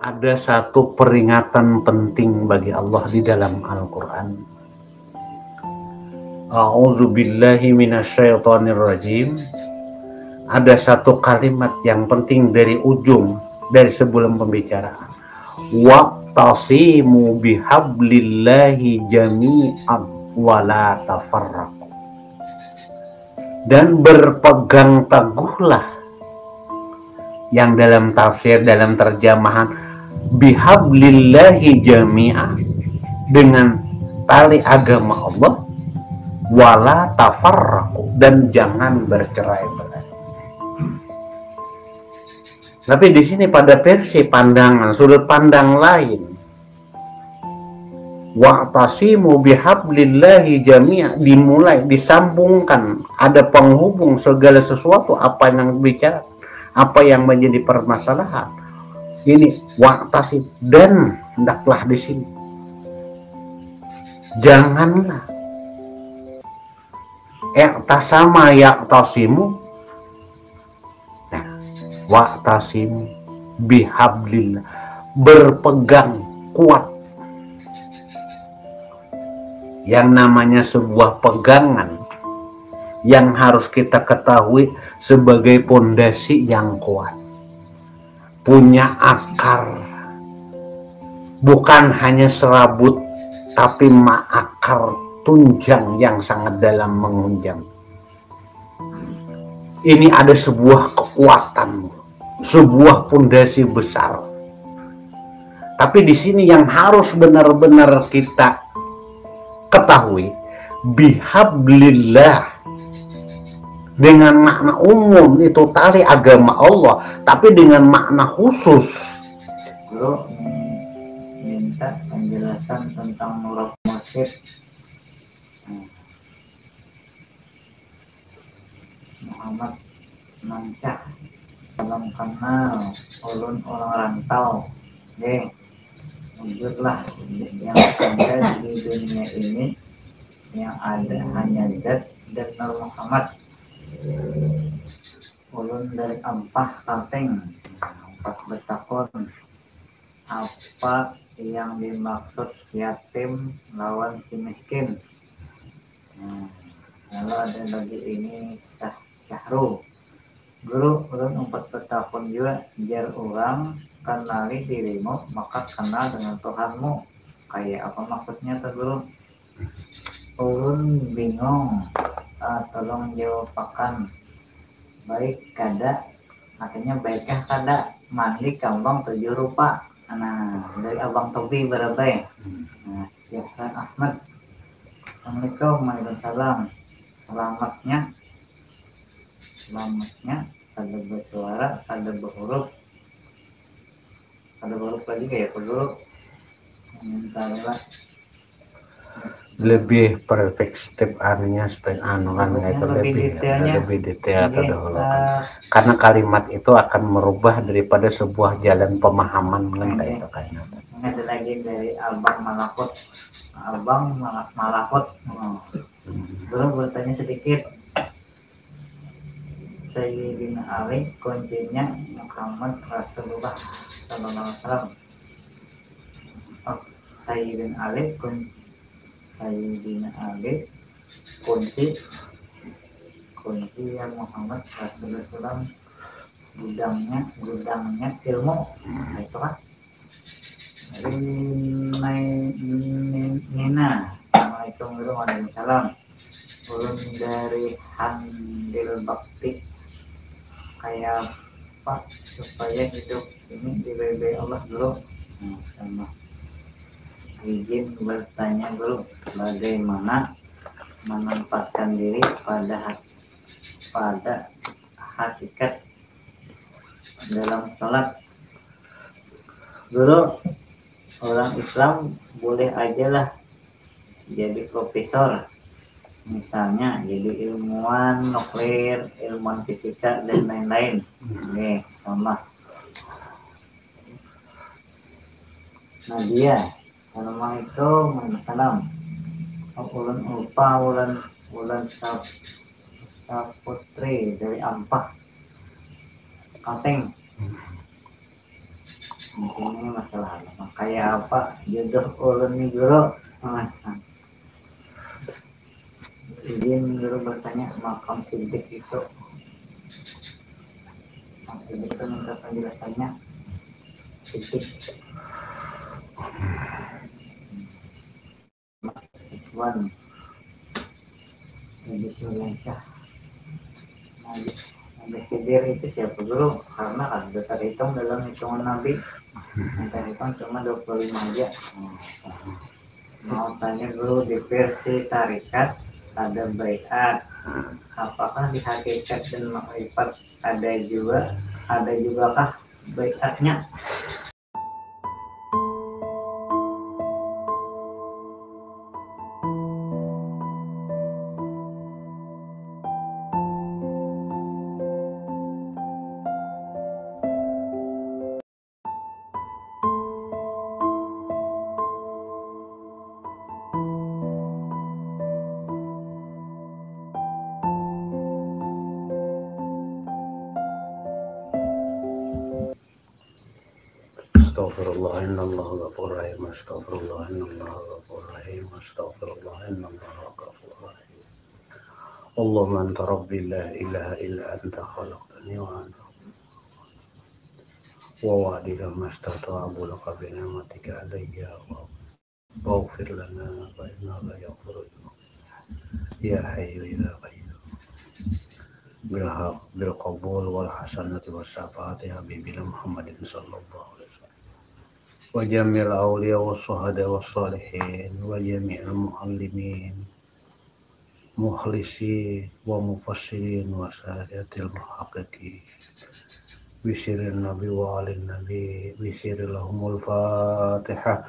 Ada satu peringatan penting bagi Allah di dalam Al-Quran. A'udzubillahi minasyaitonirrajim. Ada satu kalimat yang penting dari ujung, dari sebelum pembicaraan. Wa'tasimu bihablillahi jami'an wala tafarraqu. Dan berpegang teguhlah, yang dalam tafsir, dalam terjemahan bihablillahi jami'ah, dengan tali agama Allah, wala tafarraqu, dan jangan bercerai-berai. Tapi di sini pada versi pandangan, sudut pandang lain, wa'tasimu bihablillahi jami'ah, dimulai, disambungkan, ada penghubung segala sesuatu, apa yang bicara, apa yang menjadi permasalahan. Ini wa'tasim, dan hendaklah di sini janganlah i'tasama ya'tasimu. Nah, wa'tasimu bihablillah, berpegang kuat. Yang namanya sebuah pegangan yang harus kita ketahui sebagai pondasi yang kuat, punya akar, bukan hanya serabut, tapi akar tunjang yang sangat dalam mengunjang. Ini ada sebuah kekuatan, sebuah pondasi besar. Tapi di sini yang harus benar-benar kita ketahui, bihablillah, dengan makna umum itu tali agama Allah, tapi dengan makna khusus. Bro, minta penjelasan tentang murad mursyid. Muhammad Mansyah, salam kenal, ulun orang rantau. Wujudlah yang ada di dunia ini, yang ada hanya Zat dan Nur Muhammad. Ulun dari Ampah Kalteng, empat bertakon, apa yang dimaksud yatim lawan si miskin? Lalu ada lagi ini Syahru, guru, ulun empat bertakon juga, jar orang kenali dirimu maka kenal dengan Tuhanmu. Kayak apa maksudnya tuh guru? Ulun bingung, tolong jawabakan. Baik kada, artinya baikkah kada mandi kambang 7 rupa. Nah, dari Abang Tobi berabai. Nah, ya kan Ahmad. Assalamualaikum, waalaikumsalam. Selamatnya ada bersuara, ada berhuruf. Ada huruf lagi kayak guru. Mintalah Lebih perfect step artinya kan itu lebih detail terdahulu kan. Karena kalimat itu akan merubah daripada sebuah jalan pemahaman kan kayak itu kan. Ada lagi dari Abang Malakot. Guru bertanya sedikit. Sayyidina Ali kuncinya Muhammad Rasulullah Sallallahu Alaihi Wasallam. Sayyidina Ali kunci yang Muhammad Rasulullah SAW, gudangnya ilmu. Nah, itu kan Nina. Assalamualaikum warahmatullahi wabarakatuh. Ulun dari Handil Bakti, kayak apa supaya hidup ini diridhoi Allah dulu. Sama izin bertanya dulu, bagaimana menempatkan diri pada hakikat dalam sholat. Guru, orang Islam boleh aja lah jadi profesor, misalnya jadi ilmuwan nuklir, ilmuwan fisika dan lain-lain. Oke, sama Nadia. Assalamualaikum warahmatullahi wabarakatuh. Ulan Saputri dari Ampah Kalteng. intinya masalah agama kayak apa jodoh ulun nih guru masang. Izin guru bertanya makam sidik itu minta penjelasannya sidik Iswan Nabi Sulaiman Nabi Khidir itu siapa guru karena kan sudah terhitung dalam hitungan Nabi yang terhitung cuma 25 aja. Mau tanya guru di versi tarikat ada baiat apakah di hakikat dan makrifat ada juga kah baiatnya? Astaghfirullah innallaha ghafurur rahim. Astaghfirullah innallaha ghafurur rahim. Astaghfirullah innallaha ghafurur rahim. Allahumma anta rabbi la ilaha illa anta khalaqtani wa ana wa wa'dika mastata'tu laka bi ni'matika alayya wa waghfir lana fa innahu la yaghfiru ya hayyu ya qayyum bil haqq bil qabul wal hasanati was syafaati habibina Muhammadin sallallahu alaihi wasallam wa jamil awliya was syuhada was sholihin wa jami'il muallimin mukhlisin wa mufassirin wa sadatil muhaqqiqin bisirin nabi wa alin nabi bisiril lahumul fatihah.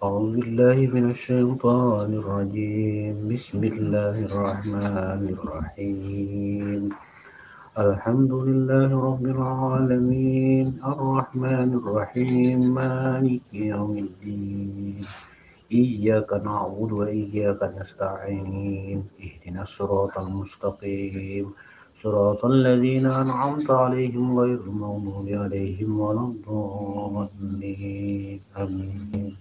A'udzu billahi minasy syaithanir rajim. Bismillahirrahmanirrahim. Alhamdulillahi rabbil alamin arrahmanir rahim maliki yaumiddin iyyaka na'budu wa iyyaka nasta'in ihdinas siratal mustaqim siratal ladzina an'amta 'alaihim ghairil maghdubi 'alaihim waladdallin amin.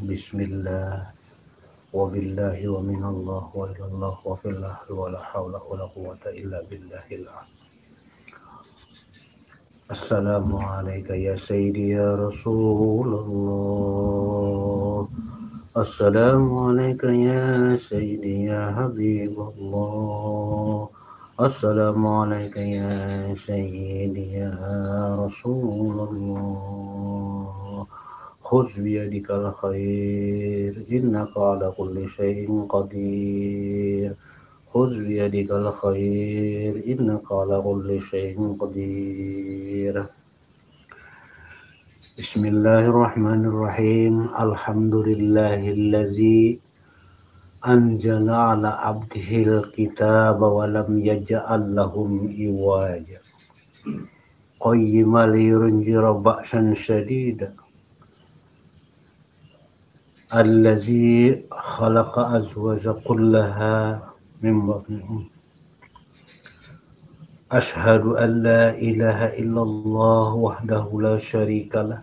Bismillah wa billahi wa minallah wa ilallah wa fillah wa la hawla wa la quwwata illa billahil azim. Assalamu alayka ya sayyidi ya Rasulullah. Assalamu alayka ya sayyidi ya Habibullah. Assalamu alayka ya sayyidi ya Rasulullah. Khudh biyadikal khair innaka ala kulli syai'in qadir. Khudh biyadikal khair innaka ala kulli syai'in qadir. Bismillahirrahmanirrahim. Alhamdulillahillazi anzala ala abdihil kitaba wa lam yaj'al lahum iwaja. Qayyiman liyunzira ba'san shadida. Allazi khalaqa azwaja kullaha min batnihim. Ashhadu an la ilaha illallah wahdahu la syarika lah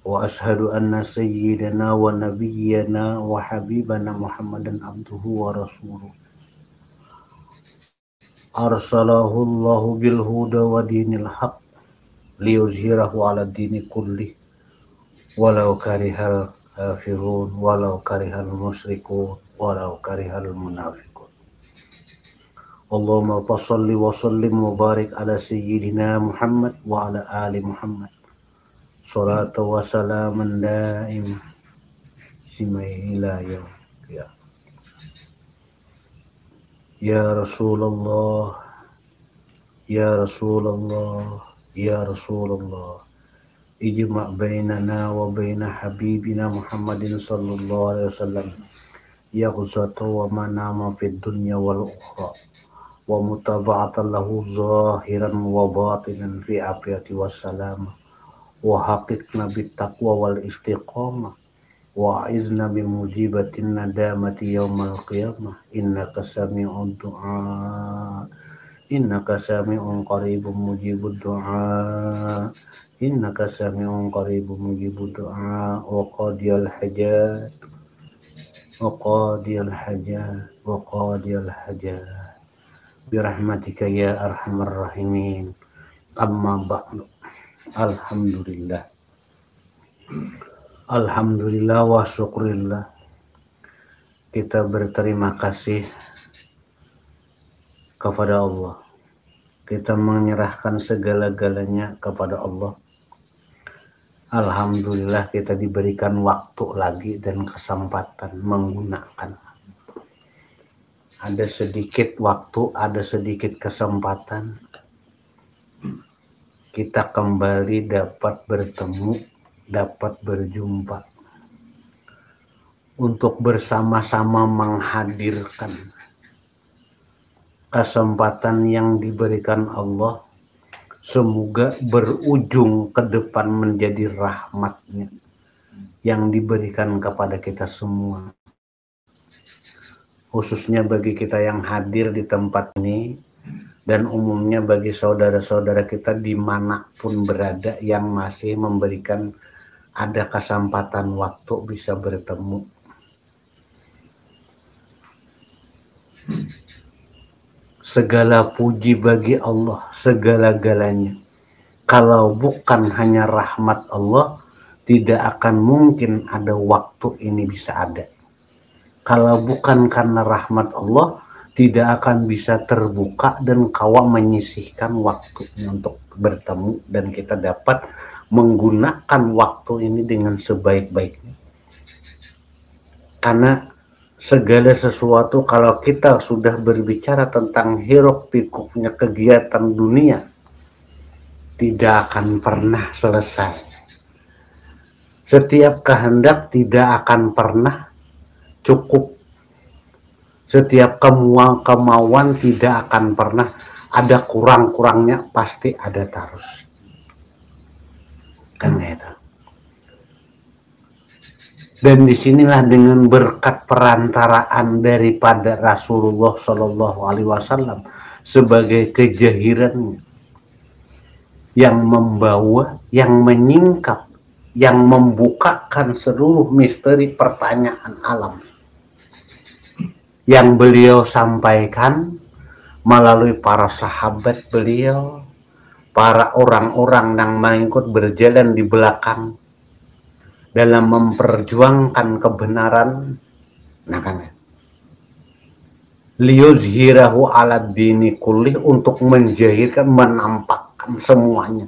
wa ashhadu anna sayyidana wa nabiyyana wa habibana Muhammadan abduhu wa rasuluh. Arsalahu Allahu bil huda wa dinil haqq liyuzhirahu ala dini kulli walau karihal kafirun walau karihal musyrikun walau karihal munafiqun. Allahumma shalli wa sallim wa barik ala sayyidina Muhammad wa ala ali Muhammad. Salatu wa salaman daim simai ila yaum qiyamah. Ya Rasulullah, ya Rasulullah, ya Rasulullah. Ijma' bainana wa baina habibina Muhammadin sallallahu alaihi wasallam yaghzatu wa manama fid dunya wal ukhra wa mutaba'atan lahu zahiran wa batinan fi afiyati wassalam wa haqiqna bit taqwa wal istiqamah wa'izna bimujibatin nadamati yaumal qiyamah innaka sami'ud du'a innaka sami'un qaribun mujibud du'a innaka sami'un qaribun mujibud du'a wa qadiyal hajat wa qadiyal hajat wa qadiyal hajat birahmatika ya arhamar rahimin. Amma ba'du. Alhamdulillah. Alhamdulillah wa syukurillah. Kita berterima kasih kepada Allah. Kita menyerahkan segala-galanya kepada Allah. Alhamdulillah kita diberikan waktu lagi dan kesempatan menggunakan. Ada sedikit waktu, ada sedikit kesempatan. Kita kembali dapat bertemu, dapat berjumpa. Untuk bersama-sama menghadirkan kesempatan yang diberikan Allah, semoga berujung ke depan menjadi rahmatnya yang diberikan kepada kita semua, khususnya bagi kita yang hadir di tempat ini dan umumnya bagi saudara-saudara kita dimanapun berada yang masih memberikan ada kesempatan waktu bisa bertemu. Segala puji bagi Allah, segala-galanya. Kalau bukan hanya rahmat Allah, tidak akan mungkin ada waktu ini bisa ada. Kalau bukan karena rahmat Allah, tidak akan bisa terbuka dan kawa menyisihkan waktunya untuk bertemu dan kita dapat menggunakan waktu ini dengan sebaik-baiknya. Karena segala sesuatu kalau kita sudah berbicara tentang hiruk pikuknya kegiatan dunia tidak akan pernah selesai. Setiap kehendak tidak akan pernah cukup. Setiap kemauan tidak akan pernah ada kurang-kurangnya, pasti ada terus. Kan gitu. Dan disinilah dengan berkat perantaraan daripada Rasulullah Shallallahu Alaihi Wasallam sebagai kejahirannya yang membawa, yang menyingkap, yang membukakan seluruh misteri pertanyaan alam yang beliau sampaikan melalui para sahabat beliau, para orang-orang yang mengikut berjalan di belakang dalam memperjuangkan kebenaran, nah kan, liyuzhirahu ala dini kulli, untuk menjahirkan, menampakkan semuanya,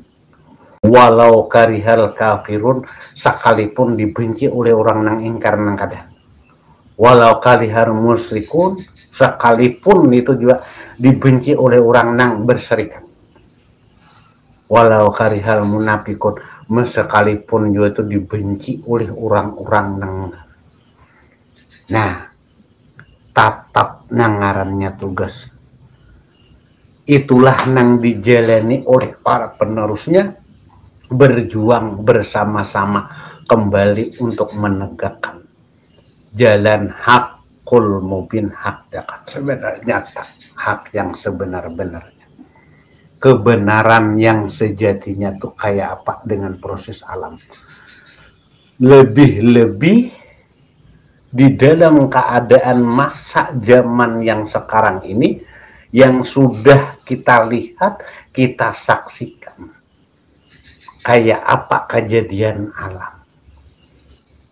walau karihal kafirun, sekalipun dibenci oleh orang nang ingkar nang kada, walau karihal musyrikun, sekalipun itu juga dibenci oleh orang nang berserikat, walau karihal munafikun, sekalipun juga itu dibenci oleh orang-orang nang. Nah, tatap nangarannya tugas. Itulah nang dijalani oleh para penerusnya, berjuang bersama-sama kembali untuk menegakkan jalan hakul mubin, hak dakat sebenarnya, hak yang sebenar-benarnya. Kebenaran yang sejatinya tuh kayak apa dengan proses alam. Lebih-lebih di dalam keadaan masa zaman yang sekarang ini, yang sudah kita lihat, kita saksikan. Kayak apa kejadian alam.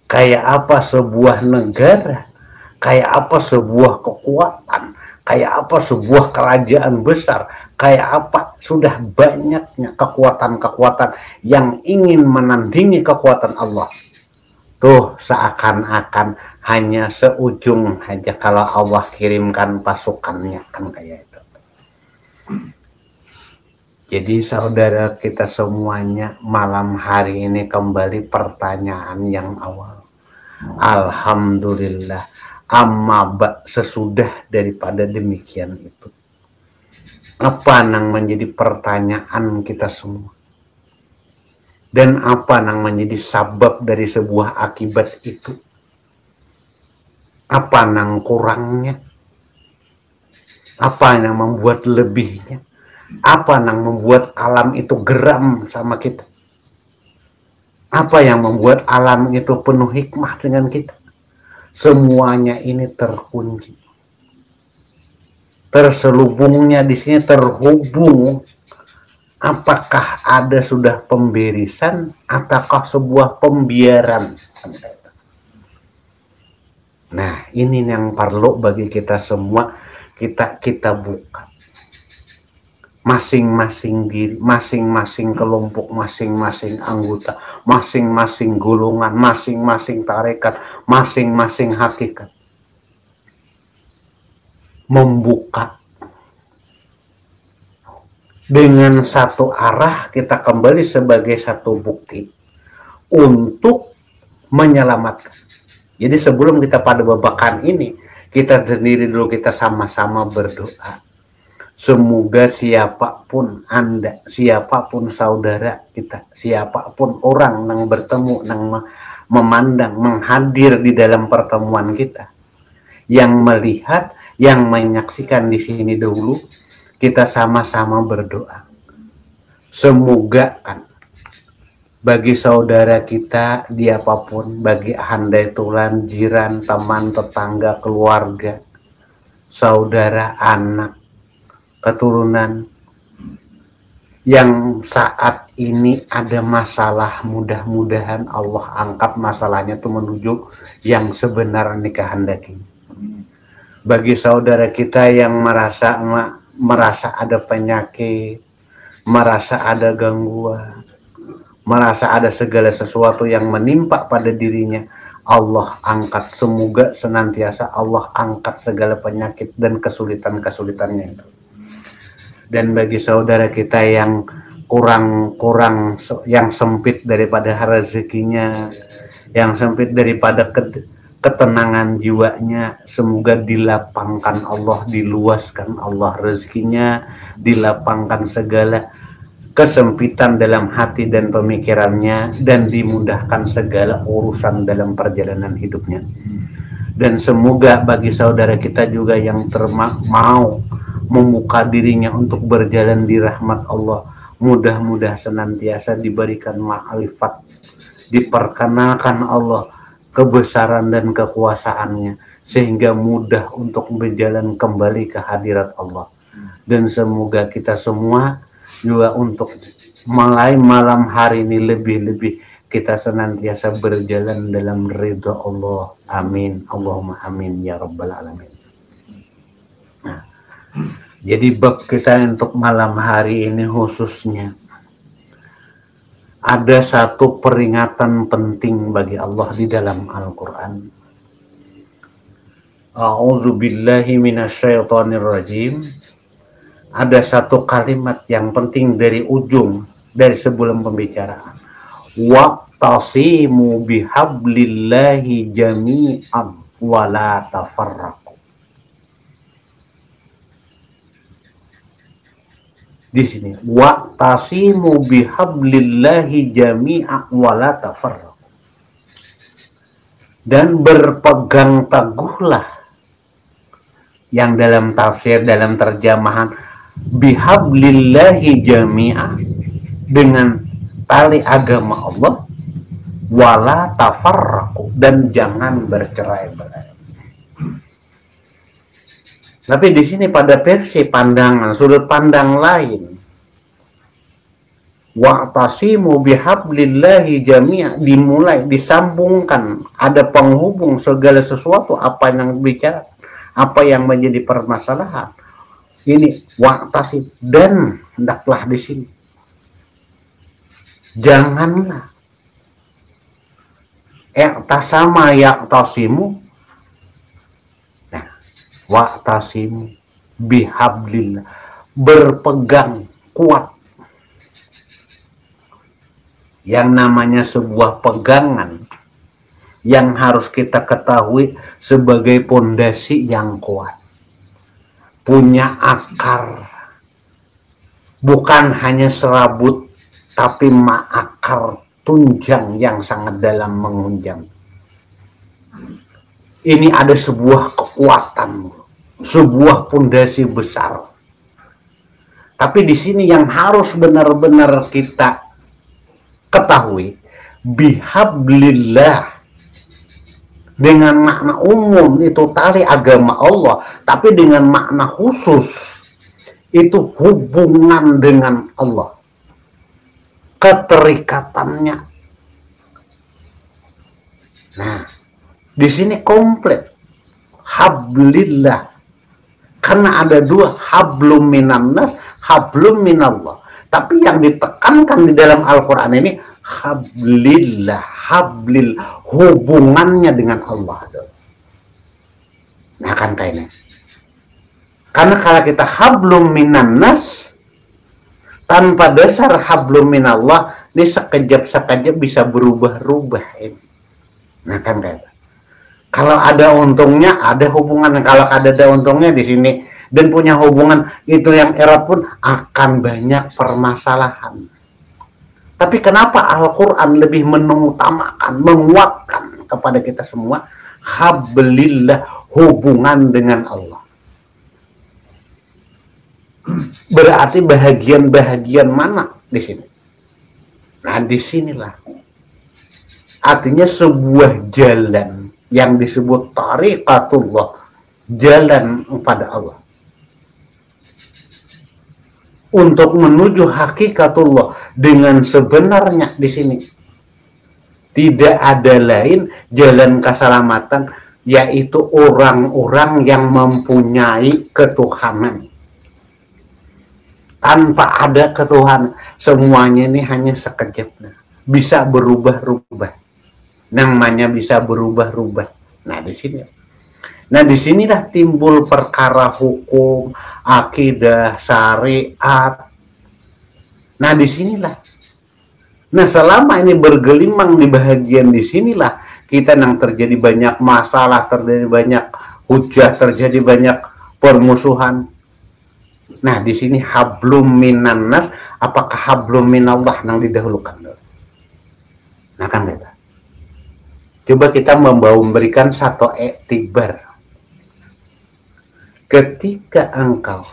Kayak apa sebuah negara. Kayak apa sebuah kekuatan. Kayak apa sebuah kerajaan besar. Kayak apa sudah banyaknya kekuatan-kekuatan yang ingin menandingi kekuatan Allah. Tuh seakan-akan hanya seujung aja kalau Allah kirimkan pasukannya, kan kayak itu. Jadi saudara kita semuanya, malam hari ini kembali pertanyaan yang awal. Alhamdulillah, amma sesudah daripada demikian itu. Apa yang menjadi pertanyaan kita semua? Dan apa yang menjadi sabab dari sebuah akibat itu? Apa nang kurangnya? Apa yang membuat lebihnya? Apa yang membuat alam itu geram sama kita? Apa yang membuat alam itu penuh hikmah dengan kita? Semuanya ini terkunci. Terselubungnya di sini terhubung. Apakah ada sudah pemberisan ataukah sebuah pembiaran? Nah, ini yang perlu bagi kita semua kita buka. Masing-masing diri, masing-masing kelompok, masing-masing anggota, masing-masing golongan, masing-masing tarekat, masing-masing hakikat. Membuka dengan satu arah, kita kembali sebagai satu bukti untuk menyelamatkan. Jadi sebelum kita pada babakan ini, kita sendiri dulu, kita sama-sama berdoa. Semoga siapapun Anda, siapapun saudara kita, siapapun orang yang bertemu, yang memandang, menghadir di dalam pertemuan kita, yang melihat, yang menyaksikan di sini dahulu, kita sama-sama berdoa. Semoga kan bagi saudara kita diapapun, bagi handai tulan, jiran, teman, tetangga, keluarga, saudara, anak, keturunan yang saat ini ada masalah, mudah-mudahan Allah angkat masalahnya itu menuju yang sebenarnya kehendaki. Bagi saudara kita yang merasa ada penyakit, merasa ada gangguan, merasa ada segala sesuatu yang menimpa pada dirinya, Allah angkat. Semoga senantiasa Allah angkat segala penyakit dan kesulitan-kesulitannya itu. Dan bagi saudara kita yang kurang yang sempit daripada rezekinya, yang sempit daripada ketenangan jiwanya, semoga dilapangkan Allah, diluaskan Allah rezekinya, dilapangkan segala kesempitan dalam hati dan pemikirannya, dan dimudahkan segala urusan dalam perjalanan hidupnya. Dan semoga bagi saudara kita juga yang mau membuka dirinya untuk berjalan di rahmat Allah, mudah-mudahan senantiasa diberikan ma'rifat, diperkenalkan Allah kebesaran dan kekuasaannya, sehingga mudah untuk berjalan kembali ke hadirat Allah. Dan semoga kita semua juga untuk mulai malam hari ini lebih-lebih kita senantiasa berjalan dalam ridha Allah. Amin. Allahumma amin ya rabbal alamin. Nah, jadi bab kita untuk malam hari ini khususnya ada satu peringatan penting bagi Allah di dalam Al-Quran. A'udzubillahi minasyaitonirrajim. Ada satu kalimat yang penting dari ujung, dari sebelum pembicaraan. Wa'tasimu bihablillahi jami'an wa la tafarraqu. Di sini, wa'tasimu bihablillahi jami'an wa la tafarraqu. Dan berpegang teguhlah, yang dalam tafsir, dalam terjemahan bihablillahi jami'ah, dengan tali agama Allah, wala tafarraqu, dan jangan bercerai-berai. Tapi di sini pada versi pandangan, sudut pandang lain, wa'tasimu bihablillahi jami'ah, dimulai, disambungkan, ada penghubung segala sesuatu, apa yang bicara, apa yang menjadi permasalahan. Ini wa'tasim, dan hendaklah di sini janganlah i'tasama ya'tasimu. Nah, wa'tasimu bihablillah, berpegang kuat. Yang namanya sebuah pegangan yang harus kita ketahui sebagai pondasi yang kuat, punya akar, bukan hanya serabut, tapi akar tunjang yang sangat dalam mengunjang. Ini ada sebuah kekuatan, sebuah pondasi besar. Tapi di sini yang harus benar-benar kita ketahui, bihablillah, dengan makna umum itu tali agama Allah, tapi dengan makna khusus itu hubungan dengan Allah, keterikatannya. Nah, di sini komplit hablillah, karena ada dua, hablum minannas, hablum minallah. Tapi yang ditekankan di dalam Al-Quran ini hablillah, hablil, hubungannya dengan Allah. Nah kan kayaknya, karena kalau kita hablum minannas tanpa dasar hablum minallah, ini sekejap-sekejap bisa berubah-ubah ini. Nah kan kayaknya, kalau ada untungnya ada hubungan, kalau ada untungnya di sini dan punya hubungan itu yang erat pun akan banyak permasalahan. Tapi kenapa Al-Quran lebih mengutamakan, menguatkan kepada kita semua hablillah, hubungan dengan Allah? Berarti bahagian-bahagian mana di sini? Nah disinilah artinya sebuah jalan yang disebut tariqatullah, jalan kepada Allah. Untuk menuju hakikatullah dengan sebenarnya di sini tidak ada lain jalan keselamatan, yaitu orang-orang yang mempunyai ketuhanan. Tanpa ada ketuhanan, semuanya ini hanya sekejap, bisa berubah-ubah. Namanya bisa berubah-ubah. Nah di sini. Nah disinilah timbul perkara hukum, akidah, syariat. Nah disinilah. Nah selama ini bergelimang di bahagian disinilah kita yang terjadi banyak masalah, terjadi banyak hujah, terjadi banyak permusuhan. Nah di sini hablum minannas, apakah hablum minallah yang didahulukan? Nah kan kita. Coba kita memberikan satu iktibar. Ketika engkau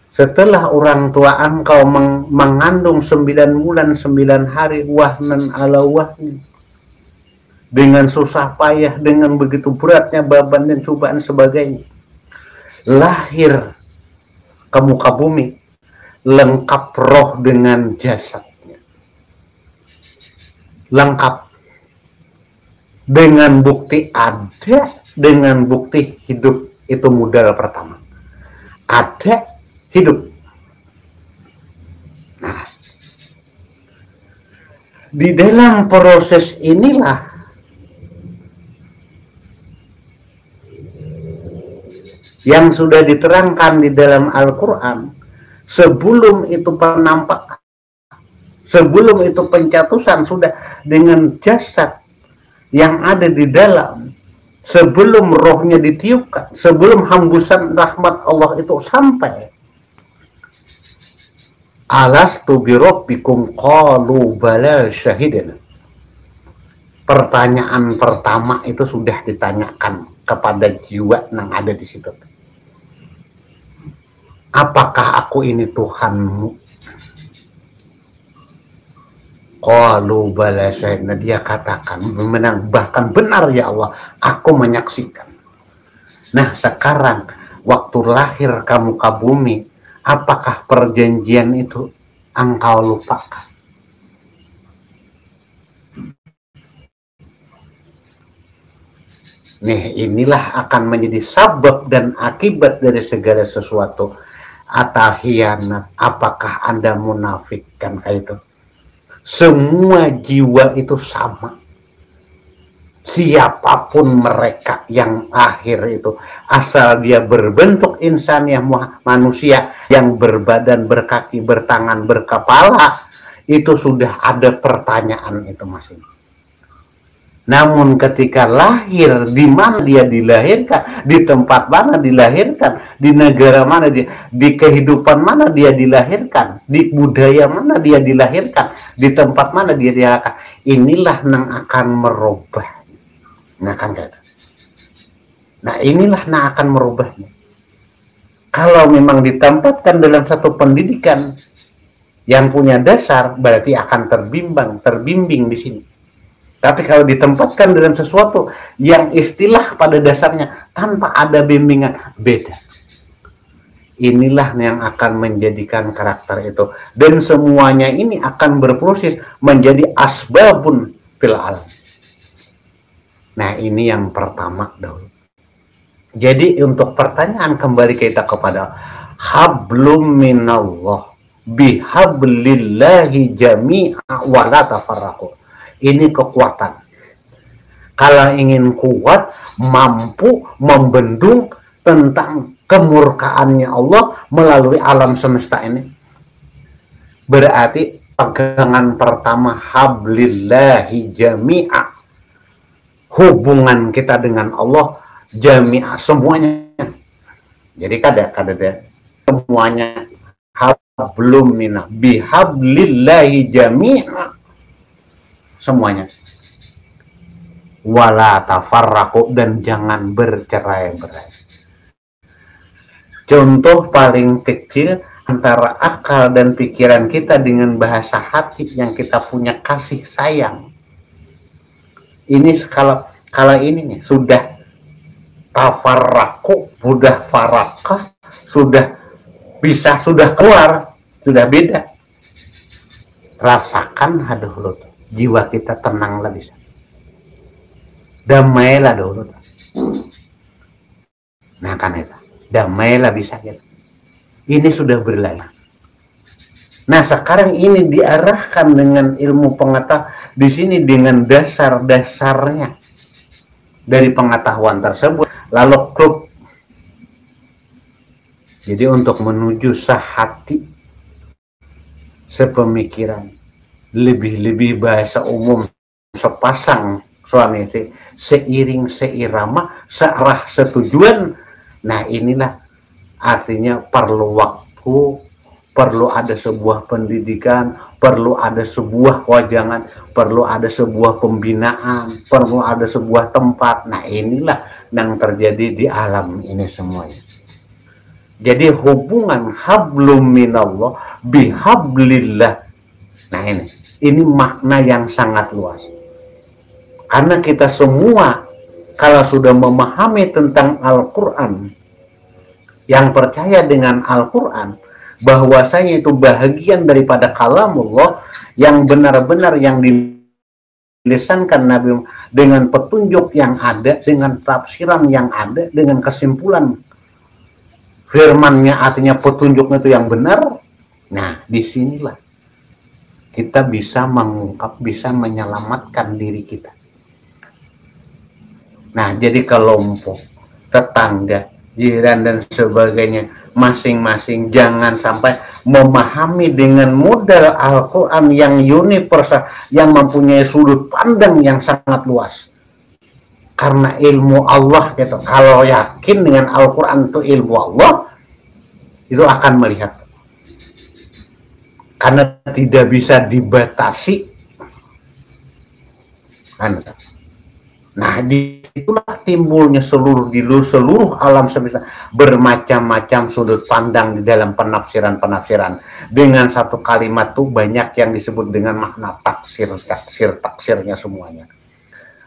setelah orang tua engkau mengandung 9 bulan 9 hari wahnan ala wahni, dengan susah payah, dengan begitu beratnya beban dan cobaan sebagainya, lahir ke muka bumi lengkap roh dengan jasadnya, lengkap dengan bukti ada, dengan bukti hidup. Itu modal pertama, ada hidup. Nah di dalam proses inilah yang sudah diterangkan di dalam Al-Quran. Sebelum itu penampakan, sebelum itu pencatusan, sudah dengan jasad yang ada di dalam, sebelum rohnya ditiupkan, sebelum hembusan rahmat Allah itu sampai. Alastu birabbikum qalu bala syahidina. Pertanyaan pertama itu sudah ditanyakan kepada jiwa yang ada di situ. Apakah aku ini Tuhanmu? Qalu bala syahidna, dia katakan menang, bahkan benar ya Allah, aku menyaksikan. Nah sekarang waktu lahir kamu ke bumi, apakah perjanjian itu engkau lupakan? Nih inilah akan menjadi sabab dan akibat dari segala sesuatu. Atau khianat, apakah Anda munafikkan kayak itu? Semua jiwa itu sama. Siapapun mereka yang akhir itu, asal dia berbentuk insaniah manusia yang berbadan, berkaki, bertangan, berkepala, itu sudah ada pertanyaan itu masing. Namun ketika lahir, di mana dia dilahirkan, di tempat mana dilahirkan, di negara mana dia, di kehidupan mana dia dilahirkan, di budaya mana dia dilahirkan, di tempat mana dia dilahirkan, inilah yang akan merubah. Nah kan kata. Nah inilah yang akan merubahnya. Kalau memang ditempatkan dalam satu pendidikan yang punya dasar, berarti akan terbimbing di sini. Tapi kalau ditempatkan dalam sesuatu yang istilah pada dasarnya tanpa ada bimbingan, beda. Inilah yang akan menjadikan karakter itu. Dan semuanya ini akan berproses menjadi asbabun fil alam. Nah ini yang pertama dahulu. Jadi untuk pertanyaan kembali kita kepada hablum minallah bihablillahi jami'a wa la tafarraqu. Ini kekuatan. Kalau ingin kuat, mampu membendung tentang kemurkaannya Allah melalui alam semesta ini, berarti pegangan pertama hablillahi jami'a, hubungan kita dengan Allah jami'a, semuanya. Jadi kada semuanya hablum minah bihablillahi jami'a, semuanya. Wala tafarraqu, dan jangan bercerai-berai. Contoh paling kecil antara akal dan pikiran kita dengan bahasa hati yang kita punya kasih sayang. Ini kalau ini nih sudah tafarraqu, sudah farakah, sudah bisa, sudah keluar, sudah beda. Rasakan dulu, jiwa kita tenanglah bisa. Damailah dulu. Nah kan itu, damailah bisa gitu. Ini sudah berlalu. Nah sekarang ini diarahkan dengan ilmu pengetahuan di sini dengan dasar-dasarnya dari pengetahuan tersebut, lalu klub. Jadi untuk menuju sehati, sepemikiran, lebih-lebih bahasa umum, sepasang suami istri, seiring seirama, searah setujuan. Nah inilah artinya perlu waktu, perlu ada sebuah pendidikan, perlu ada sebuah wajangan, perlu ada sebuah pembinaan, perlu ada sebuah tempat. Nah inilah yang terjadi di alam ini semuanya. Jadi hubungan hablum minallah bihablillah. Nah ini makna yang sangat luas. Karena kita semua kalau sudah memahami tentang Al-Quran, yang percaya dengan Al-Quran, bahwasanya itu bahagian daripada kalamullah yang benar-benar yang dilisankan Nabi dengan petunjuk yang ada, dengan tafsiran yang ada, dengan kesimpulan firmannya, artinya petunjuknya itu yang benar. Nah disinilah kita bisa mengungkap, bisa menyelamatkan diri kita. Nah jadi kelompok, tetangga, jiran dan sebagainya, masing-masing jangan sampai memahami dengan modal Al-Quran yang universal, yang mempunyai sudut pandang yang sangat luas. Karena ilmu Allah gitu, kalau yakin dengan Al-Quran itu ilmu Allah, itu akan melihat. Karena tidak bisa dibatasi. Kan? Nah disitulah timbulnya seluruh alam semesta, bermacam-macam sudut pandang di dalam penafsiran. Dengan satu kalimat tuh banyak yang disebut dengan makna taksirnya semuanya.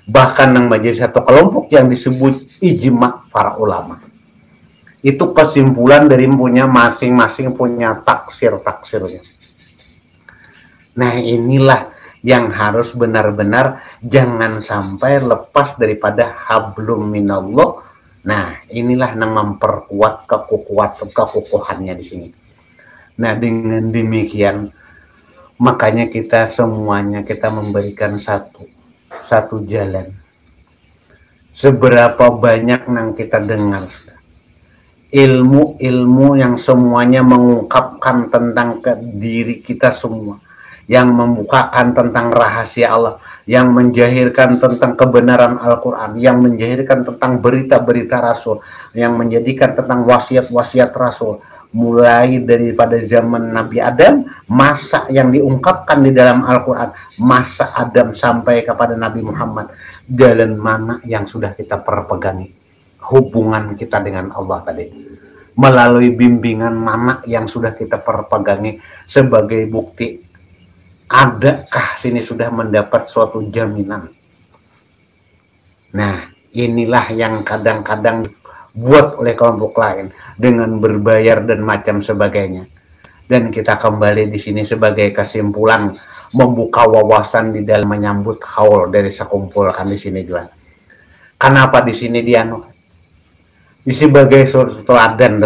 Bahkan yang menjadi satu kelompok yang disebut ijma para ulama. Itu kesimpulan dari masing-masing punya taksirnya. Nah inilah yang harus benar-benar jangan sampai lepas daripada hablum minallah. Nah inilah yang memperkuat kekukuhannya di sini. Nah dengan demikian makanya kita semuanya kita memberikan satu jalan. Seberapa banyak yang kita dengar ilmu yang semuanya mengungkapkan tentang diri kita semua, yang membukakan tentang rahasia Allah, yang menjahirkan tentang kebenaran Al-Quran, yang menjahirkan tentang berita-berita Rasul, yang menjadikan tentang wasiat-wasiat Rasul, mulai daripada zaman Nabi Adam, masa yang diungkapkan di dalam Al-Quran, masa Adam sampai kepada Nabi Muhammad, jalan mana yang sudah kita perpegangi? hubungan kita dengan Allah tadi melalui bimbingan mana yang sudah kita perpegangi sebagai bukti. Adakah sini sudah mendapat suatu jaminan? Nah, inilah yang kadang-kadang buat oleh kelompok lain dengan berbayar dan macam sebagainya. Dan kita kembali di sini sebagai kesimpulan membuka wawasan di dalam menyambut haul dari sekumpulkan di sini juga. Kenapa di sini di sebagai suatu teladan,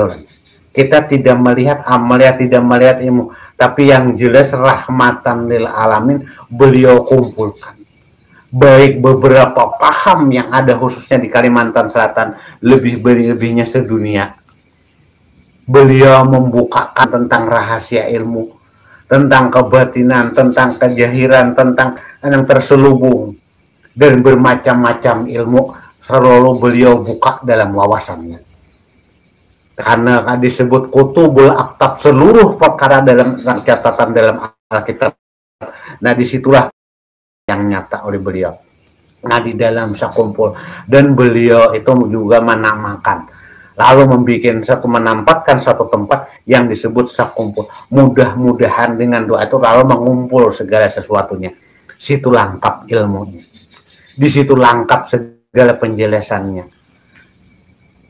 kita tidak melihat amalia, tidak melihat ilmu, tapi yang jelas rahmatan lil alamin beliau kumpulkan. Baik beberapa paham yang ada khususnya di Kalimantan Selatan, lebih-lebihnya sedunia. Beliau membukakan tentang rahasia ilmu, tentang kebatinan, tentang kejahiran, tentang yang terselubung, dan bermacam-macam ilmu selalu beliau buka dalam wawasannya. Karena disebut kutubul aktab, seluruh perkara dalam catatan dalam Alkitab. Nah, disitulah yang nyata oleh beliau. Nah, di dalam sakumpul, dan beliau itu juga menamakan, lalu menampakkan satu tempat yang disebut sakumpul. Mudah-mudahan dengan doa itu lalu mengumpul segala sesuatunya. Situ lengkap ilmunya, di situ lengkap segala penjelasannya.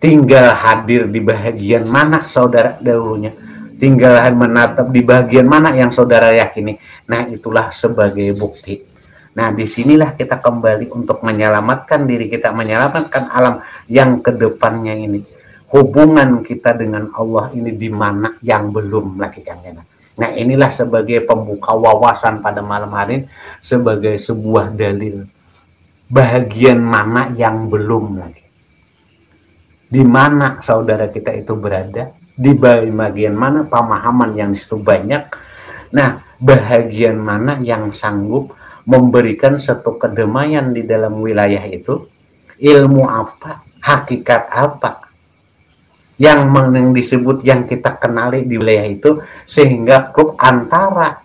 Tinggal hadir di bagian mana saudara dahulunya, tinggal menatap di bagian mana yang saudara yakini. Nah, itulah sebagai bukti. Nah, disinilah kita kembali untuk menyelamatkan diri kita, menyelamatkan alam yang kedepannya ini. Hubungan kita dengan Allah ini di mana yang belum lagi kan. Nah, inilah sebagai pembuka wawasan pada malam hari ini, sebagai sebuah dalil. Bagian mana yang belum lagi. Di mana saudara kita itu berada, di bagian mana pemahaman yang itu banyak. Nah, bagian mana yang sanggup memberikan satu kedamaian di dalam wilayah itu, ilmu apa, hakikat apa yang disebut, yang kita kenali di wilayah itu, sehingga klub antara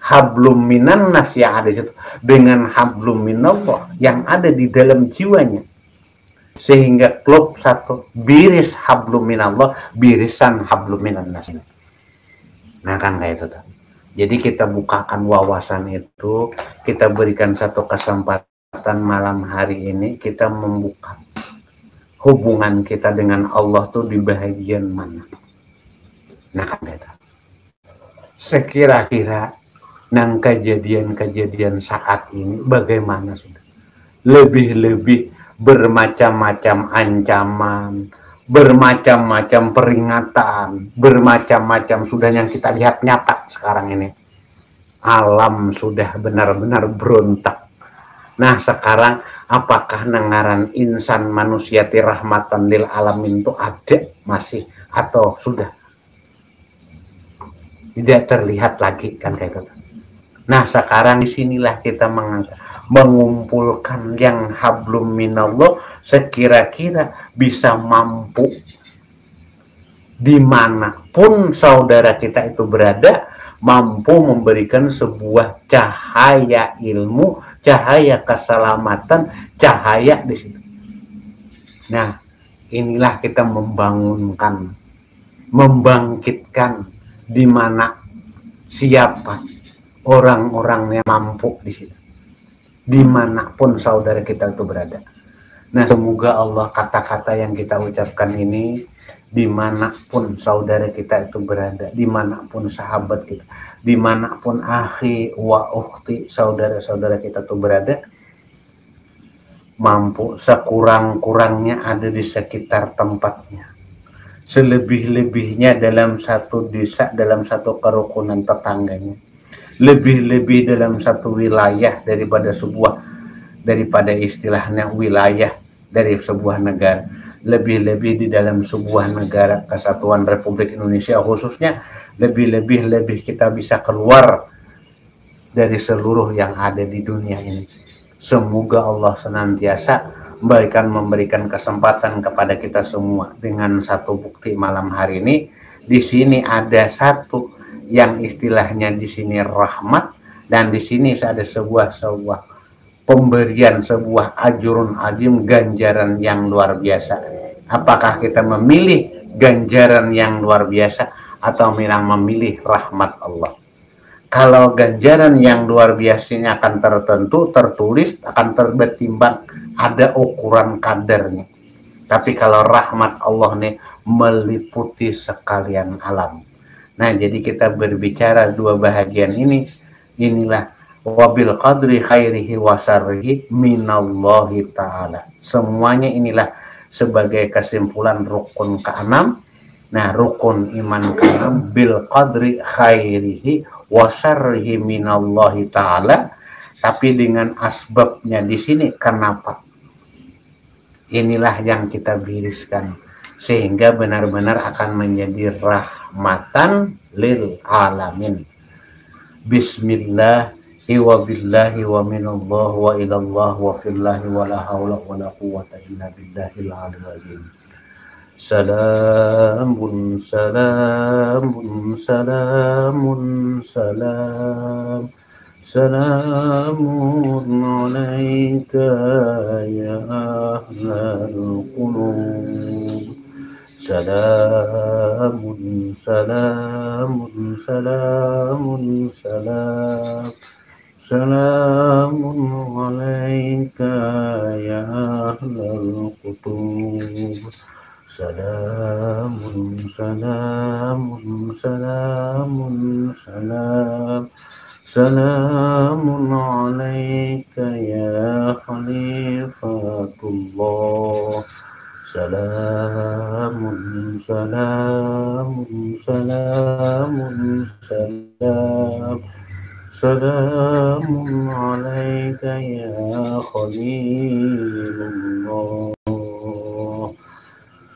hablum minan nas yang ada itu dengan hablum minallah yang ada di dalam jiwanya, sehingga klub satu, biris hablum minallah, birisan hablum minan nas. Nah, kan kayak itu tuh. Jadi kita bukakan wawasan itu, kita berikan satu kesempatan malam hari ini, kita membuka hubungan kita dengan Allah tuh di bagian mana. Nah, kan kayak itu. Sekira-kira nang kejadian-kejadian saat ini bagaimana sudah? Lebih-lebih bermacam-macam ancaman, bermacam-macam peringatan, bermacam-macam sudah yang kita lihat nyata sekarang ini. Alam sudah benar-benar berontak. Nah, sekarang apakah nengaran insan manusia rahmatan lil alamin itu ada masih atau sudah tidak terlihat lagi kan kayak gitu. Nah, sekarang disinilah kita mengumpulkan yang hablum minallah, sekira-kira bisa mampu dimanapun saudara kita itu berada, mampu memberikan sebuah cahaya ilmu, cahaya keselamatan, cahaya di situ. Nah, inilah kita membangunkan, membangkitkan di mana siapa orang-orang yang mampu di situ, dimanapun saudara kita itu berada. Nah, semoga Allah, kata-kata yang kita ucapkan ini, dimanapun saudara kita itu berada, dimanapun sahabat kita, dimanapun akhi wa ukhti, saudara-saudara kita itu berada, mampu sekurang-kurangnya ada di sekitar tempatnya, selebih-lebihnya dalam satu desa, dalam satu kerukunan tetangganya, lebih-lebih dalam satu wilayah daripada istilahnya wilayah dari sebuah negara, lebih-lebih di dalam sebuah negara kesatuan Republik Indonesia khususnya, lebih kita bisa keluar dari seluruh yang ada di dunia ini. Semoga Allah senantiasa memberikan kesempatan kepada kita semua dengan satu bukti malam hari ini. Di sini ada satu yang istilahnya di sini rahmat, dan di sini ada sebuah pemberian, sebuah ajrun azim, ganjaran yang luar biasa. Apakah kita memilih ganjaran yang luar biasa atau memilih rahmat Allah? Kalau ganjaran yang luar biasanya akan tertentu, tertulis, akan tertimbang, ada ukuran kadarnya. Tapi kalau rahmat Allah nih meliputi sekalian alam. Nah, jadi kita berbicara dua bahagian ini, inilah wabil qadri khairihi wa syarrihi minallahi ta'ala. Semuanya inilah sebagai kesimpulan rukun keenam. Nah, rukun iman keenam bil qadri khairihi wa syarrihi minallahi ta'ala, tapi dengan asbabnya di sini. Kenapa? Inilah yang kita biriskan sehingga benar-benar akan menjadi rahmatan lil alamin. Bismillahi wa billahi wa minallah wa ilallah wa fillahi wa la hawla wa la quwwata illa billahil aliyyil azim. Salamun salamun salamun salam. Salamun alaika ya ahlal qulub. Salamun salamun salamun salam. Salamun alaika ya ahlal qutub. Salamun salamun salamun salam. Salamun alaika ya khalifatullah. Salamun salamun salamun salam. Salamun alaika ya khalilullah.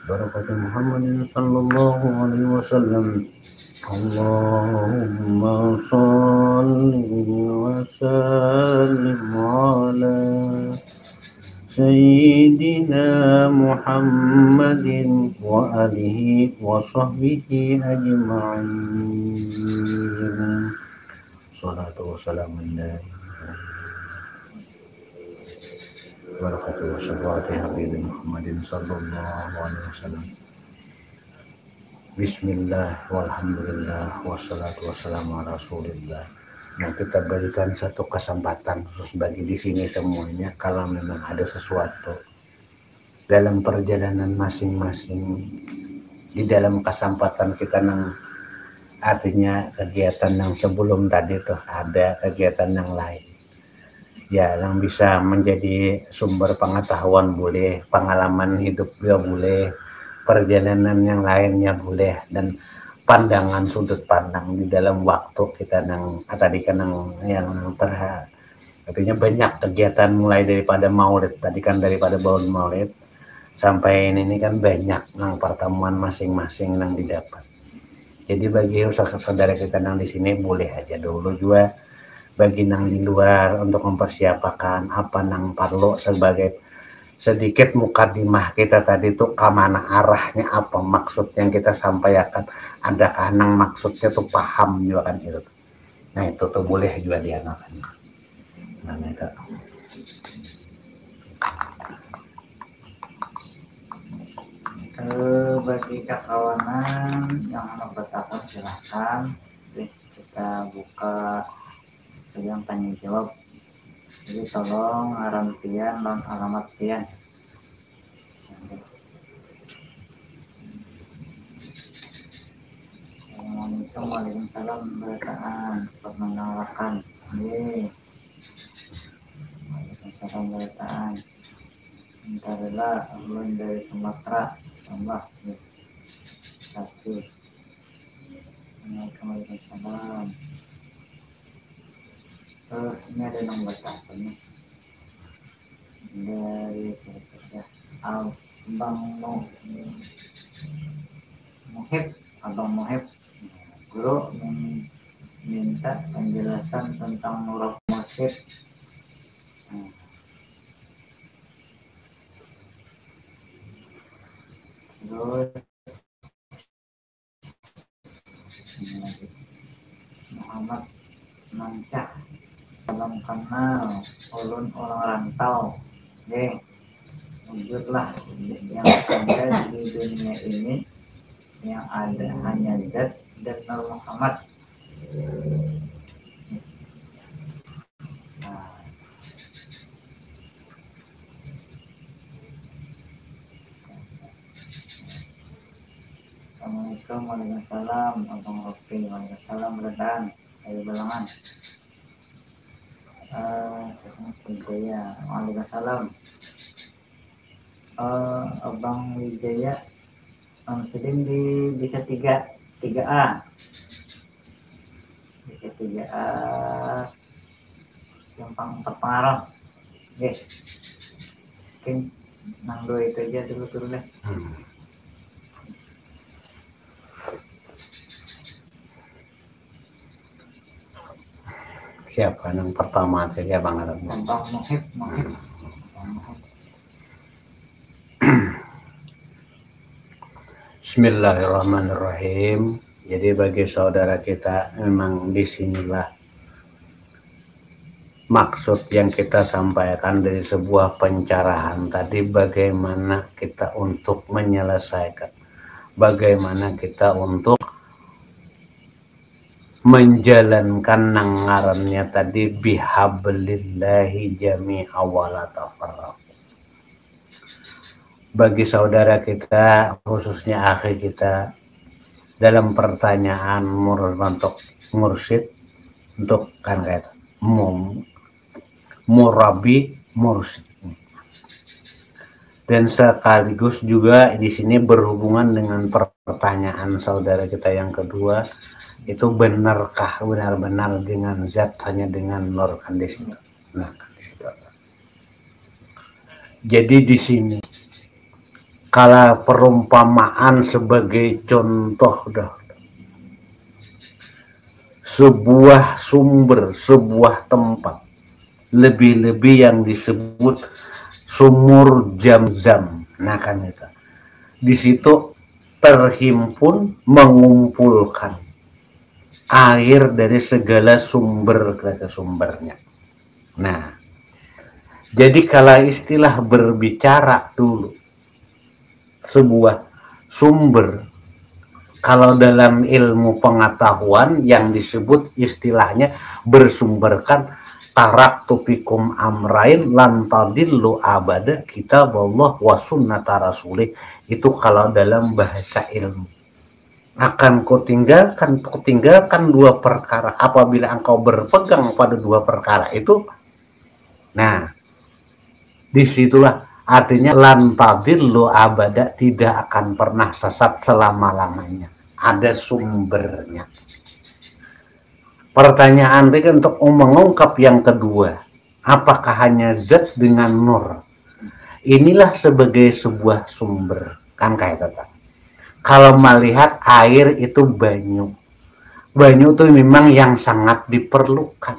Barakatuh Muhammadin sallallahu alaihi wasallam. Allahumma salli wa sallim ala Sayyidina Muhammadin wa alihi wa sahbihi ajma'in. Salatu wa salamu alaihi barakatuh wa syafa'ati Habib Muhammadin sallallahu alaihi wasallam. Bismillah walhamdulillah wassalatu wassalamu ala rasulillah. Nah, kita berikan satu kesempatan khusus bagi di sini semuanya, kalau memang ada sesuatu dalam perjalanan masing-masing, di dalam kesempatan kita yang artinya kegiatan yang sebelum tadi tuh ada kegiatan yang lain ya, yang bisa menjadi sumber pengetahuan boleh, pengalaman hidup juga boleh, perjalanan yang lainnya boleh, dan pandangan sudut pandang di dalam waktu kita yang tadi kan yang artinya banyak kegiatan mulai daripada maulid tadi kan, daripada baul maulid sampai ini kan banyak yang pertemuan masing-masing yang didapat. Jadi bagi saudara kita yang di sini boleh aja dulu juga bagi yang di luar untuk mempersiapkan apa yang perlu sebagai sedikit mukadimah kita tadi tuh kemana arahnya, apa maksud yang kita sampaikan, adakah nang maksudnya tuh paham juga kan itu. Nah itu tuh boleh juga dianakan. Nah itu. Bagi kawanan yang mau bertakon silahkan. Kita buka yang tanya jawab. Jadi tolong ngaran pian dan alamat pian. Assalamualaikum warahmatullahi wabarakatuh. Perkenalkan, Waalaikumsalam wabarakatuh. Mintalah ulun dari Sumatera, tambah satu. Waalaikumsalam. Ini ada nomor telepon nih dari siapa? Abang Muhib. Guru minta penjelasan tentang nurul mursyid. Terus Muhammad Mansah, salam kenal ulun orang rantau. wujudlah yang ada di dunia ini, yang ada hanya zat dan Nur Muhammad. Assalamualaikum warahmatullahi wabarakatuh. Abang Rofi, waalaikumsalam. Beradaan ayo balangan. Wijaya, waalaikumsalam. Abang Wijaya, sedang bisa 3A. Bisa 3A simpang 4 pengarang. Oke. Mungkin nang dua itu aja dulu deh. Siapa yang pertama saja Bang Arab? Abang Muhib. Bismillahirrahmanirrahim. Jadi bagi saudara kita memang disinilah maksud yang kita sampaikan dari sebuah pencerahan tadi, bagaimana kita untuk menyelesaikan, bagaimana kita untuk menjalankan nangarannya tadi, bihablillahi jami'a wala tafarraqu. Bagi saudara kita, khususnya akhi kita, dalam pertanyaan untuk mursyid, untuk kan kata murabi mursyid, dan sekaligus juga di sini berhubungan dengan pertanyaan saudara kita yang kedua, itu benarkah benar-benar dengan zat hanya dengan nur kan di sini. Nah, jadi di sini kalau perumpamaan sebagai contoh sebuah sumber, sebuah tempat, lebih-lebih yang disebut sumur Zam-Zam. Nah kan itu. Di situ terhimpun, mengumpulkan air dari segala sumbernya. Nah, jadi kalau istilah berbicara dulu sebuah sumber, kalau dalam ilmu pengetahuan yang disebut istilahnya bersumberkan taraktu fikum amrain lan tadillu abada kitaballah wa sunnata rasulih. Itu kalau dalam bahasa ilmu. Akan kutinggalkan dua perkara apabila engkau berpegang pada dua perkara itu. Nah, disitulah artinya lan tadillu abada, tidak akan pernah sesat selama-lamanya. Ada sumbernya. Pertanyaan tadi untuk mengungkap yang kedua, apakah hanya zat dengan nur? Inilah sebagai sebuah sumber, kan kayak kata. Kalau melihat air itu banyu itu memang yang sangat diperlukan.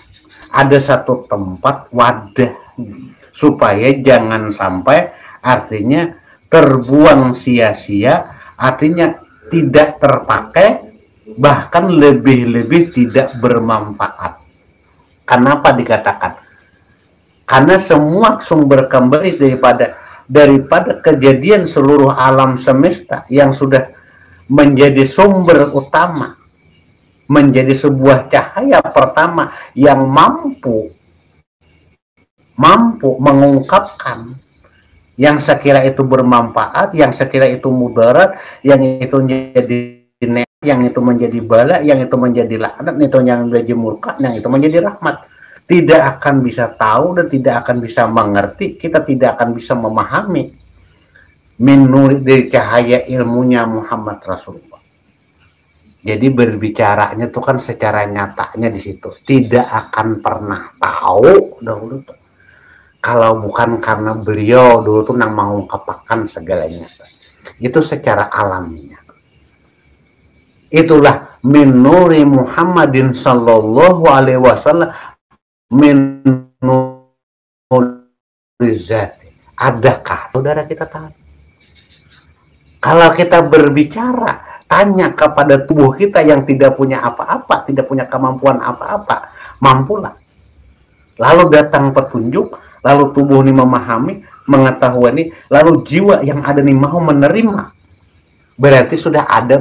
Ada satu tempat wadah supaya jangan sampai artinya terbuang sia-sia, artinya tidak terpakai, bahkan lebih-lebih tidak bermanfaat. Kenapa dikatakan? Karena semua sumber kembali daripada kejadian seluruh alam semesta yang sudah menjadi sumber utama, menjadi sebuah cahaya pertama yang mampu mengungkapkan yang sekira itu bermanfaat, yang sekira itu mudarat, yang itu menjadi nikmat, yang itu menjadi bala, yang itu menjadi laknat, itu yang menjadi murka, yang itu menjadi rahmat. Tidak akan bisa tahu dan tidak akan bisa mengerti, kita tidak akan bisa memahami menurut dari cahaya ilmunya Muhammad Rasulullah. Jadi berbicaranya itu kan secara nyatanya di situ. Tidak akan pernah tahu dahulu tuh, kalau bukan karena beliau dulu tuh yang mengungkapkan segalanya. Itu secara alaminya. Itulah min nuri Muhammadin sallallahu alaihi wasallam min nuri zati. Adakah saudara kita tahu? Kalau kita berbicara, tanya kepada tubuh kita yang tidak punya apa-apa, tidak punya kemampuan apa-apa, mampulah. Lalu datang petunjuk, lalu tubuh ini memahami, mengetahui ini, lalu jiwa yang ada nih mau menerima, berarti sudah ada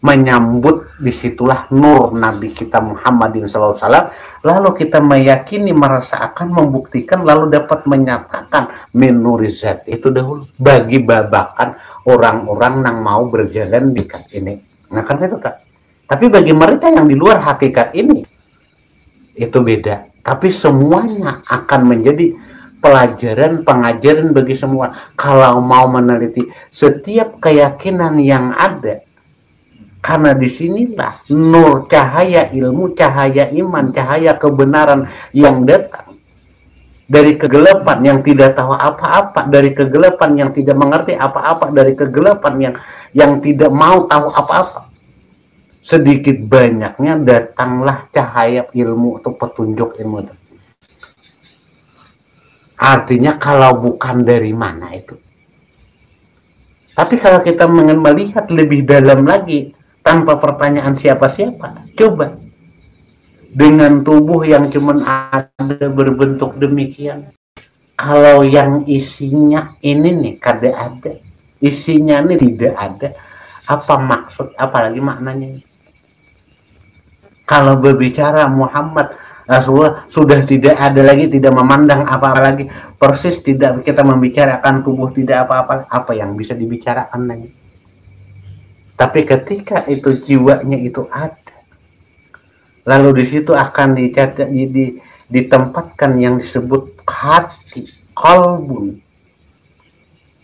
menyambut. Disitulah nur Nabi kita Muhammadin SAW. Lalu kita meyakini, merasakan, membuktikan, lalu dapat menyatakan minurizat itu dahulu bagi babakan orang-orang yang mau berjalan di kat ini. Nah kan itu kan. Tapi bagi mereka yang di luar hakikat ini itu beda. Tapi semuanya akan menjadi pelajaran, pengajaran bagi semua. Kalau mau meneliti setiap keyakinan yang ada, karena disinilah nur, cahaya ilmu, cahaya iman, cahaya kebenaran yang datang dari kegelapan yang tidak tahu apa-apa, dari kegelapan yang tidak mengerti apa-apa, dari kegelapan yang tidak mau tahu apa-apa. Sedikit banyaknya datanglah cahaya ilmu atau petunjuk ilmu itu. Artinya kalau bukan dari mana itu. Tapi kalau kita melihat lebih dalam lagi, tanpa pertanyaan siapa-siapa, coba dengan tubuh yang cuma ada berbentuk demikian, kalau yang isinya ini nih kada ada, isinya ini tidak ada, apa maksud, apalagi maknanya? Kalau berbicara Muhammad Rasulullah sudah tidak ada lagi, tidak memandang apa-apa lagi, persis tidak kita membicarakan tubuh tidak apa-apa, apa yang bisa dibicarakan lagi? Tapi ketika itu jiwanya itu ada, lalu di situ akan ditempatkan yang disebut hati, qalbun.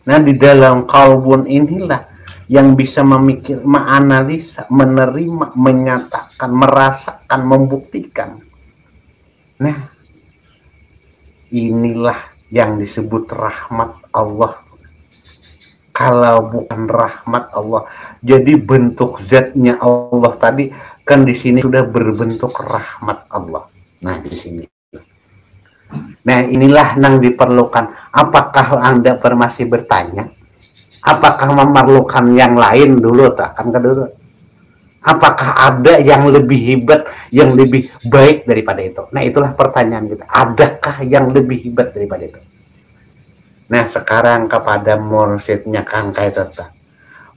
Nah di dalam qalbun inilah yang bisa memikir, menganalisa, menerima, menyatakan, merasakan, membuktikan. Nah inilah yang disebut rahmat Allah. Kalau bukan rahmat Allah, jadi bentuk zatnya Allah tadi kan di sini sudah berbentuk rahmat Allah. Nah di sini. Nah inilah yang diperlukan. Apakah Anda masih bertanya? Apakah memerlukan yang lain dulu tak? Kan dulu. Apakah ada yang lebih hebat, yang lebih baik daripada itu? Nah itulah pertanyaan kita. Adakah yang lebih hebat daripada itu? Nah sekarang kepada mursyidnya Kang Kaitata.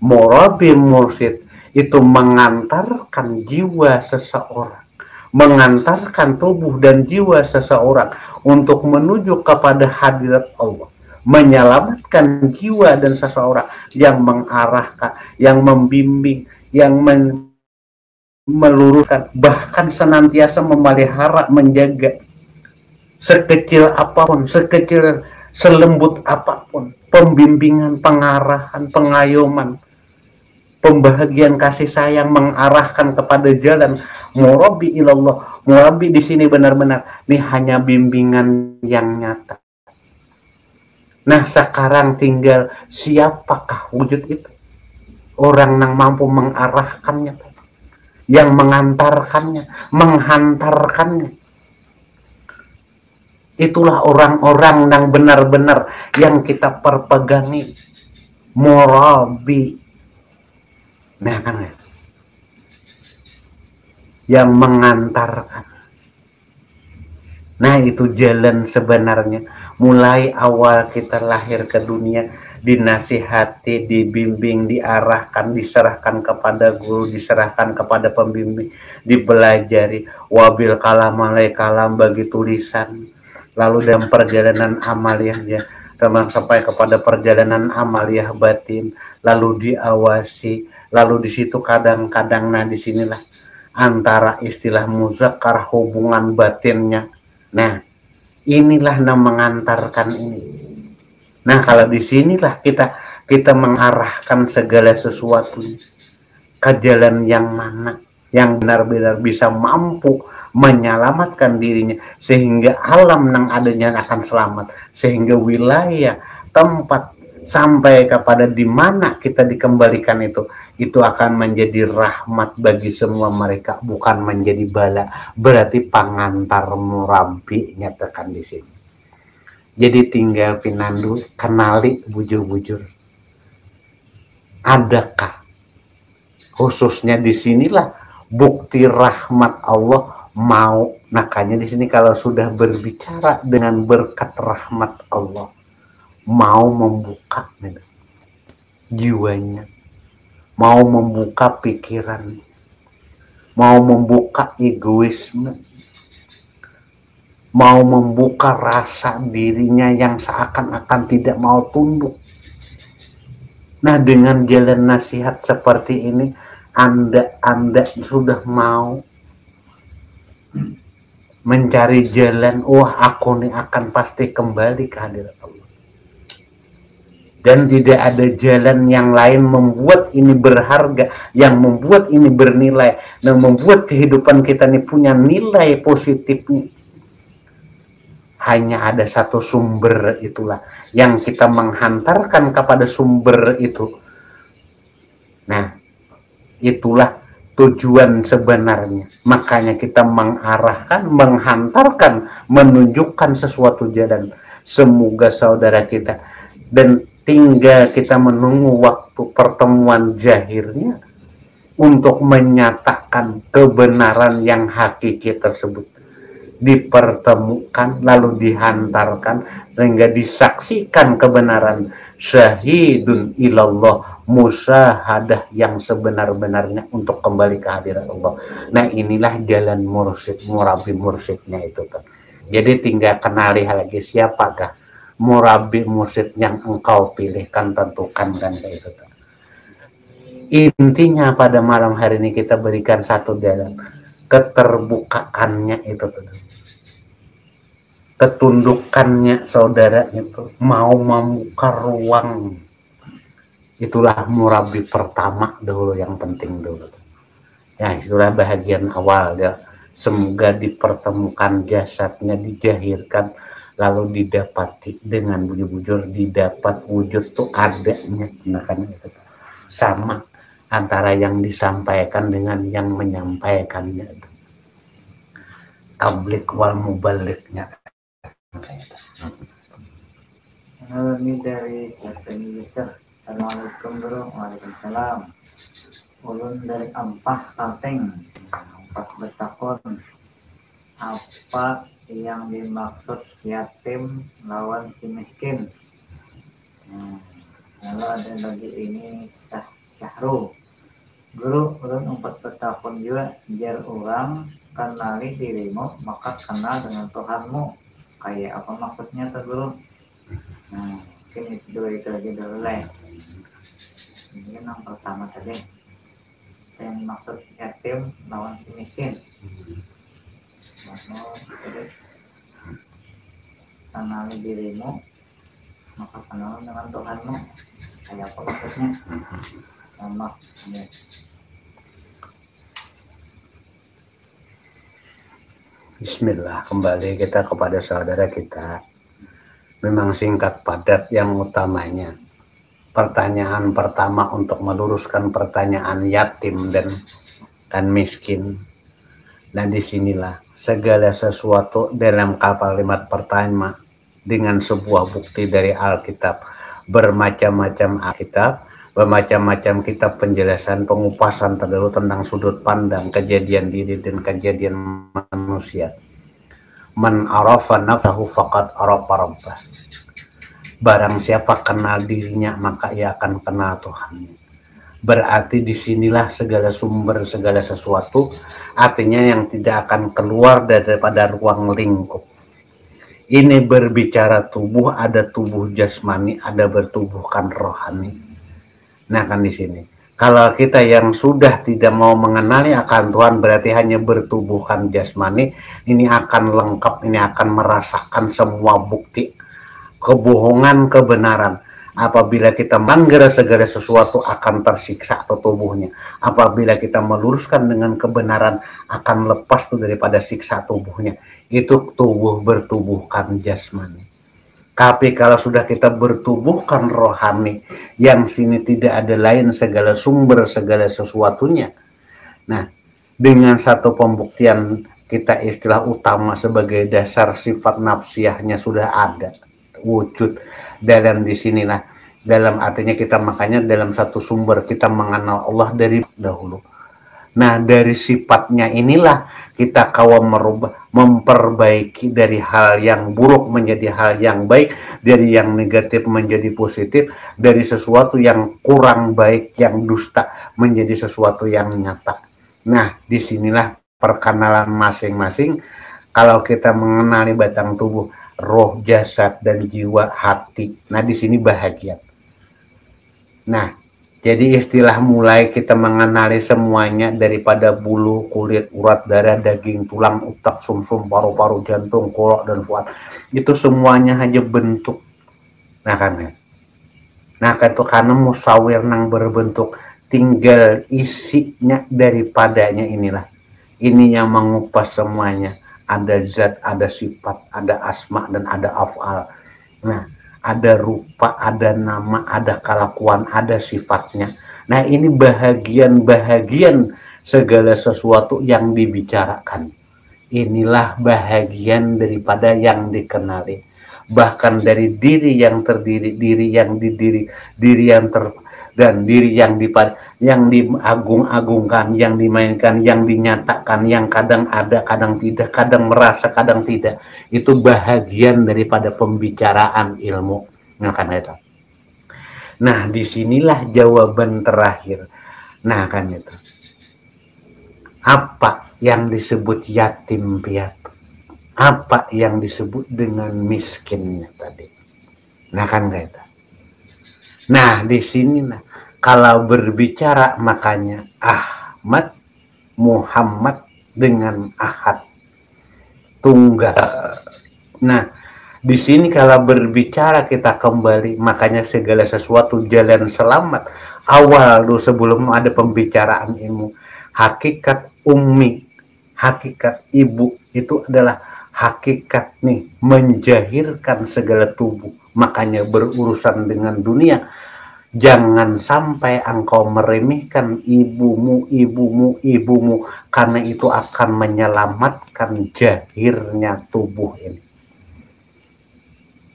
Murabi mursyid itu mengantarkan jiwa seseorang, mengantarkan tubuh dan jiwa seseorang untuk menuju kepada hadirat Allah, menyelamatkan jiwa dan seseorang yang mengarahkan, yang membimbing, yang meluruskan, bahkan senantiasa memelihara, menjaga sekecil apapun, selembut apapun, pembimbingan, pengarahan, pengayoman, pembahagian kasih sayang, mengarahkan kepada jalan murabi ilallah. Murabi di sini benar-benar ini hanya bimbingan yang nyata. Nah sekarang tinggal siapakah wujud itu? Orang yang mampu mengarahkannya, yang mengantarkannya, menghantarkannya. Itulah orang-orang yang benar-benar yang kita perpegangi, murabi. Nah kan yang mengantarkan. Nah itu jalan sebenarnya. Mulai awal kita lahir ke dunia, dinasihati, dibimbing, diarahkan, diserahkan kepada guru, diserahkan kepada pembimbing, dipelajari, wabil kalam alai kalam bagi tulisan. Lalu dalam perjalanan amaliyahnya, teman sampai kepada perjalanan amaliyah batin, lalu diawasi, lalu di situ kadang-kadang, nah disinilah antara istilah muzakkar hubungan batinnya. Nah inilah yang mengantarkan ini. Nah kalau disinilah kita mengarahkan segala sesuatu ke jalan yang mana, yang benar-benar bisa mampu menyelamatkan dirinya, sehingga alam yang adanya akan selamat, sehingga wilayah, tempat, sampai kepada di mana kita dikembalikan itu akan menjadi rahmat bagi semua mereka, bukan menjadi bala. Berarti pengantar murabi nyatakan di sini. Jadi tinggal pinandu, kenali bujur-bujur. Adakah khususnya di sinilah bukti rahmat Allah, mau. Makanya di sini kalau sudah berbicara dengan berkat rahmat Allah, mau membuka jiwanya, mau membuka pikiran, mau membuka egoisme, mau membuka rasa dirinya yang seakan-akan tidak mau tunduk. Nah, dengan jalan nasihat Seperti ini, Anda sudah mau mencari jalan, wah aku nih akan pasti kembali ke hadirat Allah. Dan tidak ada jalan yang lain membuat ini berharga, yang membuat ini bernilai, dan membuat kehidupan kita ini punya nilai positifnya. Hanya ada satu sumber, itulah yang kita menghantarkan kepada sumber itu. Nah, itulah tujuan sebenarnya. Makanya kita mengarahkan, menghantarkan, menunjukkan sesuatu jalan. Semoga saudara kita, dan tinggal kita menunggu waktu pertemuan zahirnya untuk menyatakan kebenaran yang hakiki tersebut dipertemukan, lalu dihantarkan sehingga disaksikan kebenaran. Syahidun ilallah, musyahadah yang sebenar-benarnya untuk kembali ke hadirat Allah. Nah, inilah jalan mursyid, murabi mursyidnya itu kan. Jadi tinggal kenali lagi siapakah murabi mursyid yang engkau pilihkan, tentukan kan kayak itu. Intinya pada malam hari ini kita berikan satu jalan, keterbukaannya itu tuh, ketundukannya saudara itu, mau membuka ruang. Itulah murabi pertama dulu, yang penting dulu ya. Itulah bahagian awal ya. Semoga dipertemukan jasadnya, dijahirkan, lalu didapati dengan bujur-bujur, didapat wujud tuh adanya. Nah kan itu sama antara yang disampaikan dengan yang menyampaikannya, tablik wal mubaliknya. Ini dari siapa ini Yusuf. Assalamualaikum bro. Waalaikumsalam. Ulun dari Ampah Kalteng. Ampah bertakon, apa yang dimaksud yatim lawan si miskin? Lalu ada lagi ini Syahru. Guru ulun empat bertakon juga, jar orang kenali dirimu maka kenal dengan Tuhanmu. Kayak apa maksudnya tuh guru? Mungkin itu lagi dulu lah. Ini yang pertama tadi, yang maksud yatim lawan si miskin. Jadi kenali dirimu maka kenal dengan Tuhanmu. Kayak apa maksudnya? Sama ya. Bismillah, kembali kita kepada saudara kita. Memang singkat padat yang utamanya. Pertanyaan pertama untuk meluruskan pertanyaan yatim dan miskin. Dan disinilah segala sesuatu dalam kalimat pertama dengan sebuah bukti dari Alkitab. Bermacam-macam Alkitab, bermacam-macam kitab penjelasan, pengupasan terdahulu tentang sudut pandang, kejadian diri dan kejadian manusia. Man arafa nafsahu faqad arafa rabbah. Barang siapa kenal dirinya, maka ia akan kenal Tuhannya. Berarti disinilah segala sumber segala sesuatu, artinya yang tidak akan keluar daripada ruang lingkup. Ini berbicara tubuh, ada tubuh jasmani, ada bertubuhkan rohani. Nah kan di sini, kalau kita yang sudah tidak mau mengenali akan Tuhan, berarti hanya bertubuhkan jasmani, ini akan lengkap, ini akan merasakan semua bukti kebohongan, kebenaran. Apabila kita melanggar segala sesuatu akan tersiksa atau tubuhnya. Apabila kita meluruskan dengan kebenaran akan lepas tuh daripada siksa tubuhnya. Itu tubuh bertubuhkan jasmani. Tapi kalau sudah kita bertubuhkan rohani, yang sini tidak ada lain segala sumber segala sesuatunya. Nah, dengan satu pembuktian kita istilah utama sebagai dasar sifat nafsiyahnya sudah ada wujud dalam disinilah, dalam artinya kita makanya dalam satu sumber kita mengenal Allah dari dahulu. Nah, dari sifatnya inilah kita kawa merubah, memperbaiki dari hal yang buruk menjadi hal yang baik, dari yang negatif menjadi positif, dari sesuatu yang kurang baik, yang dusta menjadi sesuatu yang nyata. Nah, disinilah perkenalan masing-masing. Kalau kita mengenali batang tubuh, roh, jasad, dan jiwa, hati. Nah, di sini bahagia. Nah, jadi istilah mulai kita mengenali semuanya daripada bulu, kulit, urat, darah, daging, tulang, otak, sumsum, paru-paru, jantung, kolok, dan fuad. Itu semuanya hanya bentuk. Nah kan ya. Nah kan itu karena musawir nang berbentuk, tinggal isinya daripadanya inilah. Ini yang mengupas semuanya. Ada zat, ada sifat, ada asma, dan ada af'al. Nah, ada rupa, ada nama, ada kelakuan, ada sifatnya. Nah, ini bahagian-bahagian segala sesuatu yang dibicarakan. Inilah bahagian daripada yang dikenali. Bahkan dari diri yang terdiri, diri yang didiri, diri yang dan diri yang diagung-agungkan, yang dimainkan, yang dinyatakan, yang kadang ada, kadang tidak, kadang merasa, kadang tidak. Itu bahagian daripada pembicaraan ilmu. Nah, kan itu. Nah, disinilah jawaban terakhir. Nah, kan itu. Apa yang disebut yatim piatu? Apa yang disebut dengan miskinnya tadi? Nah, kan itu. Nah, di sini kalau berbicara makanya Ahmad, Muhammad dengan Ahad tunggal. Nah, di sini kalau berbicara kita kembali makanya segala sesuatu jalan selamat. Awal dulu sebelum ada pembicaraan ilmu, hakikat ummi, hakikat ibu itu adalah hakikat nih menjahirkan segala tubuh. Makanya berurusan dengan dunia. Jangan sampai engkau meremehkan ibumu, karena itu akan menyelamatkan jahirnya tubuh ini.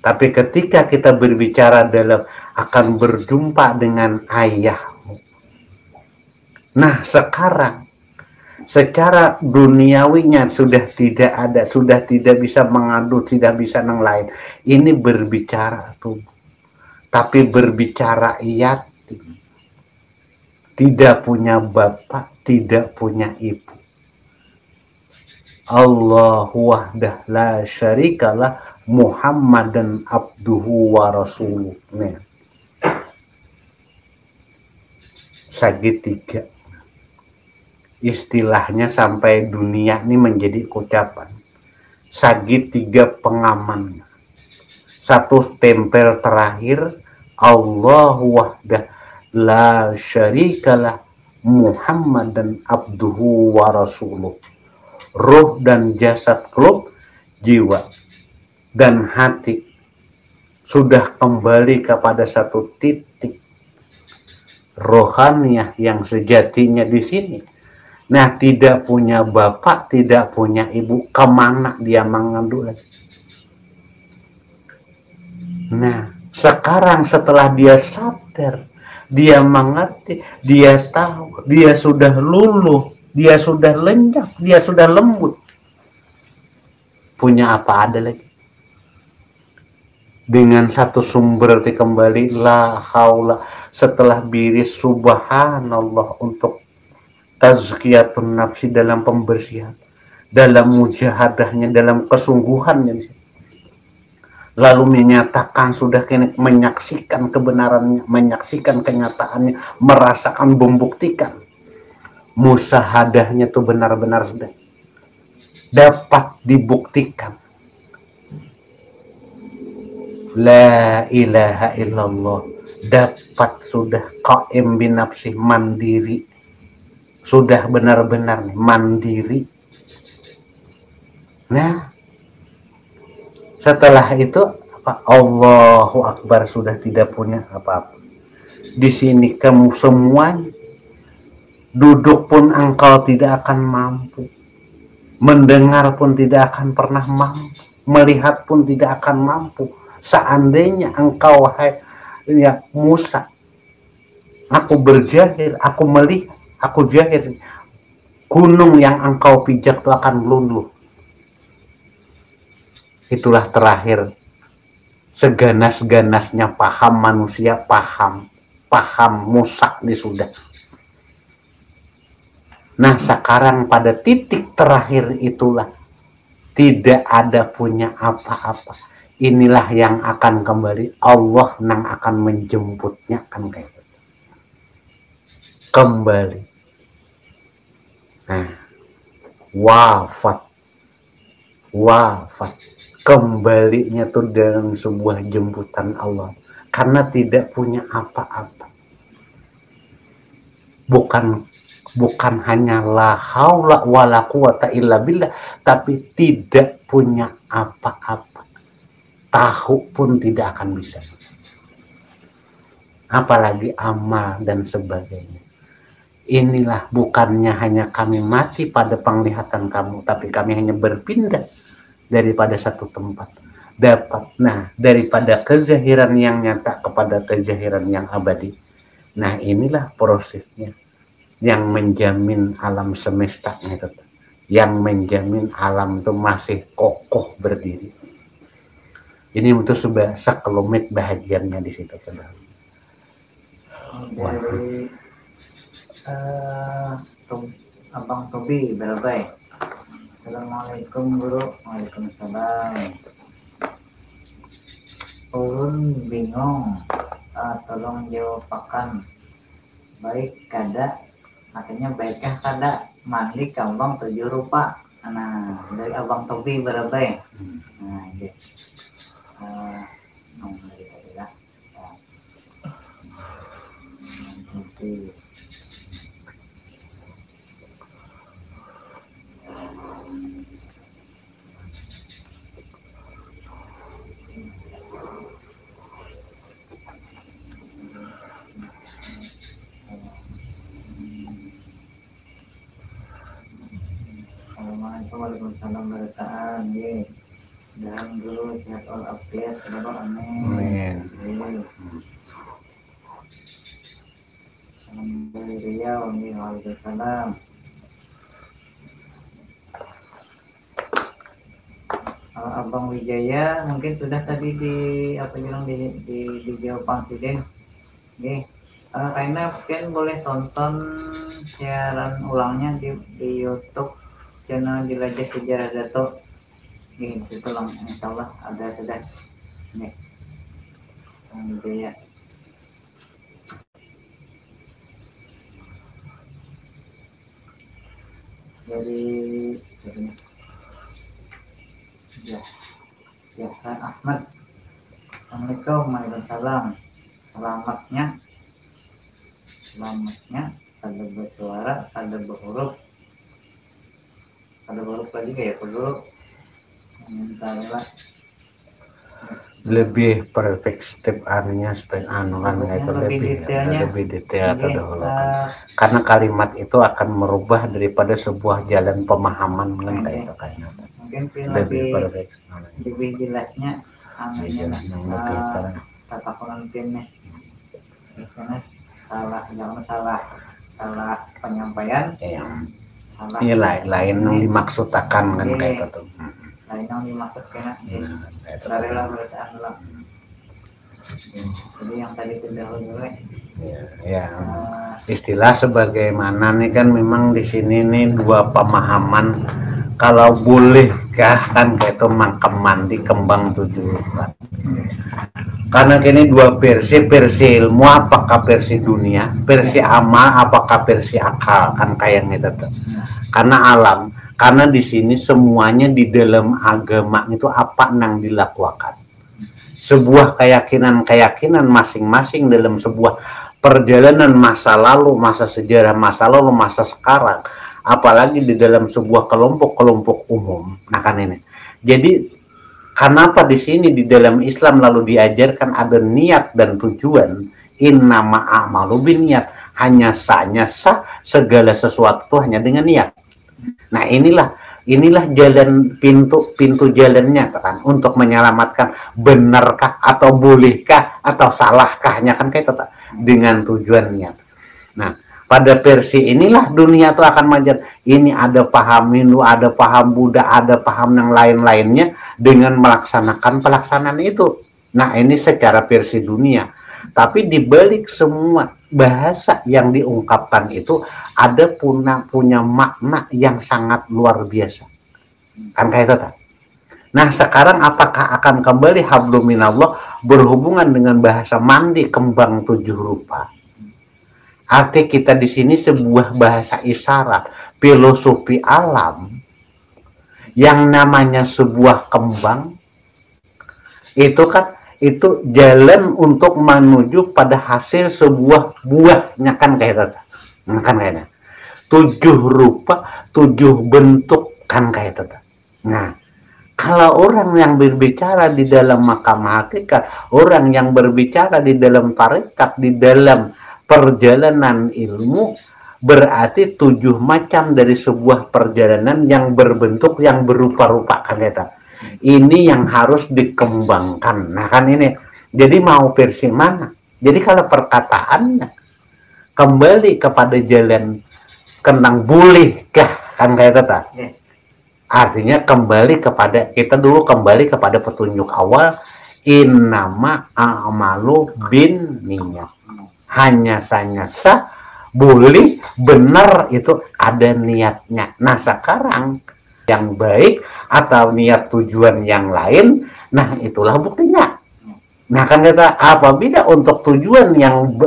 Tapi ketika kita berbicara dalam akan berjumpa dengan ayahmu. Nah, sekarang secara duniawinya sudah tidak ada, sudah tidak bisa mengadu, tidak bisa yang lain. Ini berbicara tubuh. Tapi berbicara yatim, tidak punya bapak, tidak punya ibu. Allahu wahdah la syarikalah Muhammadan abduhu wa rasuluh. Segitiga. Istilahnya sampai dunia ini menjadi ucapan. Segitiga pengaman. Satu stempel terakhir, Allahu wahdah la syarikalah Muhammadan abduhu wa rasuluh. Ruh dan jasad, klub, jiwa dan hati sudah kembali kepada satu titik rohaniyah yang sejatinya di sini. Nah, tidak punya bapak, tidak punya ibu, kemana dia mengandung lagi? Nah, sekarang setelah dia sadar, dia mengerti, dia tahu, dia sudah luluh, dia sudah lenyap, dia sudah lembut. Punya apa ada lagi? Dengan satu sumber kembali, la haula, setelah biris subhanallah untuk tazkiyatun nafsi dalam pembersihan, dalam mujahadahnya, dalam kesungguhannya. Lalu menyatakan sudah menyaksikan kebenarannya, menyaksikan kenyataannya, merasakan, membuktikan musahadahnya itu benar-benar sudah dapat dibuktikan. La ilaha illallah, dapat sudah qaim binafsi, mandiri, sudah benar-benar mandiri. Nah, setelah itu apa? Allahu Akbar, sudah tidak punya apa-apa. Di sini kamu semua duduk pun engkau tidak akan mampu, mendengar pun tidak akan pernah mampu, melihat pun tidak akan mampu. Seandainya engkau ya Musa, aku berjahir, aku melihat, aku jahir, gunung yang engkau pijak itu akan meluluh. Itulah terakhir seganas-ganasnya paham manusia, paham Musa ini sudah. Nah sekarang pada titik terakhir itulah tidak ada punya apa-apa. Inilah yang akan kembali, Allah yang akan menjemputnya, kan kayak gitu. Kembali. Nah, wafat. Kembalinya tuh dalam sebuah jemputan Allah. Karena tidak punya apa-apa. Bukan hanya la haula wala quwata illa billah, tapi tidak punya apa-apa. Tahu pun tidak akan bisa. Apalagi amal dan sebagainya. Inilah bukannya hanya kami mati pada penglihatan kamu, tapi kami hanya berpindah daripada satu tempat. Daripada kezahiran yang nyata kepada kezahiran yang abadi. Nah inilah prosesnya yang menjamin alam semesta itu, yang menjamin alam itu masih kokoh berdiri. Ini untuk sebuah sekelumit bahagiannya di situ. Dari Abang Tobi Berabai. Assalamualaikum guru. Waalaikumsalam. Ulun bingung, tolong jawabakan. Baik kada, artinya baikkah kada mandi kambang 7 rupa. Nah dari Abang Tobi Berabai. Nah gitu. Waalaikumsalam warahmatullahi wabarakatuh. Dan dulu sehat walafiat, amin. Salam dari Riau, waalaikumsalam. Abang Wijaya mungkin sudah tadi dijawab Pangsiden. Oke. Karena mungkin boleh tonton siaran ulangnya di YouTube channel Jelajah Sejarah Dato. Di situ insya Allah ada sudah. Nih. Wijaya. Dari Yahran Ahmad. Assalamualaikum warahmatullahi wabarakatuh. Selamatnya ada bersuara, ada berhuruf lagi kayak perlu misalnya lebih perfect step artinya supaya kan itu lebih detail terdahulu kan. Karena kalimat itu akan merubah daripada sebuah jalan pemahaman kan kayak itu kan. Mungkin lebih perfect, lebih jelasnya tata pengantinnya karena salah penyampaian salah ini lain yang dimaksudkan kan kayak itu lain yang dimaksudkan rela bacaan lah. Jadi yang tadi terdahulu istilah sebagaimana nih kan memang di sini nih dua pemahaman. Kalau bolehkah kan kayak itu mangkem mandi kembang 7 rupa. Karena kini dua versi ilmu, apakah versi dunia, versi amal, apakah versi akal kan kayak gitu tuh. Karena alam, karena di sini semuanya di dalam agama itu apa yang dilakukan. Sebuah keyakinan masing-masing dalam sebuah perjalanan masa lalu, masa sejarah, masa lalu, masa sekarang. Apalagi di dalam sebuah kelompok umum. Nah kan ini. Jadi kenapa di sini di dalam Islam lalu diajarkan ada niat dan tujuan. Innama a'malu binniyat. Hanya sah segala sesuatu itu hanya dengan niat. Nah inilah jalan pintu jalannya kan untuk menyelamatkan benarkah atau bolehkah atau salahkahnya kan kayak itu dengan tujuan niat. Nah pada versi inilah dunia tuh akan maju. Ini ada paham Hindu, ada paham Buddha, ada paham yang lain-lainnya dengan melaksanakan pelaksanaan itu. Nah, ini secara versi dunia. Tapi dibalik semua bahasa yang diungkapkan itu ada punya makna yang sangat luar biasa. Kan kayak itu tak? Nah, sekarang apakah akan kembali hablum minallah berhubungan dengan bahasa mandi kembang 7 rupa? Arti kita di sini sebuah bahasa isyarat, filosofi alam yang namanya sebuah kembang itu kan itu jalan untuk menuju pada hasil sebuah buahnya kan kayak itu. Nah, kan kayaknya 7 rupa, 7 bentuk kan kayak itu. Nah, kalau orang yang berbicara di dalam makam hakikat, orang yang berbicara di dalam tarekat, di dalam perjalanan ilmu, berarti 7 macam dari sebuah perjalanan yang berbentuk, yang berupa-rupa kan kata. Ini yang harus dikembangkan. Nah kan ini. Jadi mau versi mana? Jadi kalau perkataannya kembali kepada jalan kenang bolehkah kan kayak kata. Artinya kembali kepada kita dulu kembali kepada petunjuk awal innama a'malu bin niat. Hanya saja sah boleh benar itu ada niatnya. Nah sekarang yang baik atau niat tujuan yang lain, nah itulah buktinya. Nah kan kata apabila untuk tujuan yang